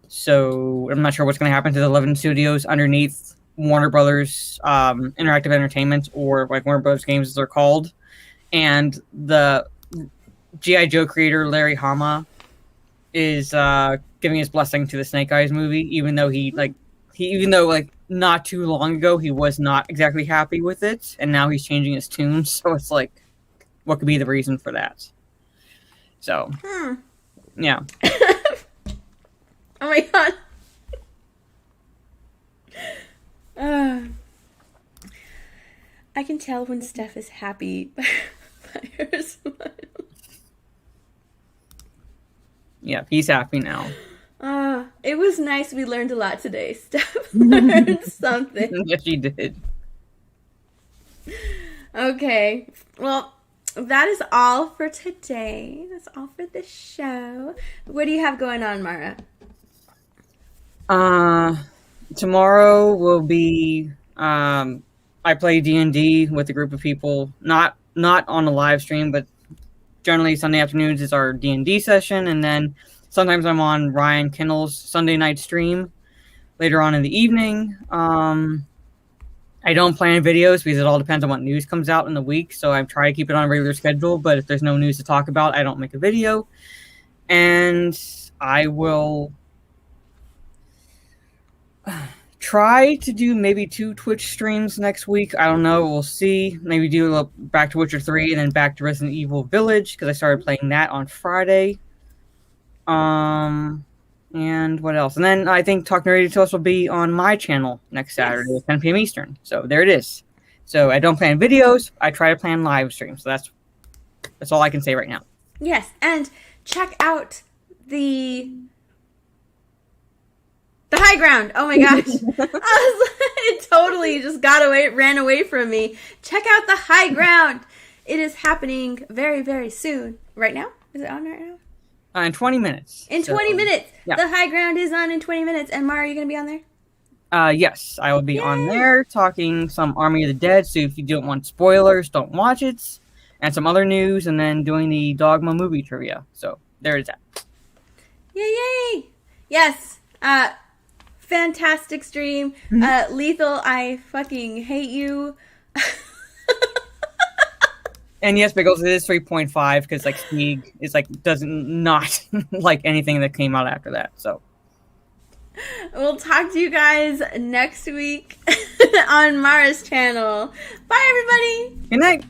So I'm not sure what's going to happen to the 11 studios underneath Warner Brothers Interactive Entertainment, or Warner Brothers Games as they're called, and the G.I. Joe creator Larry Hama is giving his blessing to the Snake Eyes movie, even though not too long ago he was not exactly happy with it, and now he's changing his tune. So it's what could be the reason for that? So yeah. Oh my god. I can tell when Steph is happy by her smile. Yeah, he's happy now. It was nice. We learned a lot today. Steph learned something. Yes, she did. Okay. Well, that is all for today. That's all for the show. What do you have going on, Mara? Tomorrow will be I play D&D with a group of people, not on a live stream, but generally Sunday afternoons is our D&D session, and then sometimes I'm on Ryan Kinnell's Sunday night stream later on in the evening. I don't plan videos because it all depends on what news comes out in the week, so I try to keep it on a regular schedule, but if there's no news to talk about, I don't make a video. And I will try to do maybe 2 Twitch streams next week. I don't know. We'll see. Maybe do a little back to Witcher 3 and then back to Resident Evil Village because I started playing that on Friday. And what else? And then I think Talk Nerdy to Us will be on my channel next Saturday at 10 p.m. Eastern. So there it is. So I don't plan videos. I try to plan live streams. So that's all I can say right now. Yes, and check out the high ground. Oh my gosh. It totally just ran away from me. Check out the high ground. It is happening very, very soon. Right now? Is it on right now? In 20 minutes. In 20 minutes. Yeah. The high ground is on in 20 minutes. And Mara, are you going to be on there? Yes, I will be on there talking some Army of the Dead. So if you don't want spoilers, don't watch it. And some other news, and then doing the Dogma movie trivia. So there is that. Yay! Yes. Fantastic stream. Lethal, I fucking hate you. And yes, because it is 3.5, because like Sneak is like doesn't not like anything that came out after that. So we'll talk to you guys next week on Mara's channel. Bye, everybody. Good night.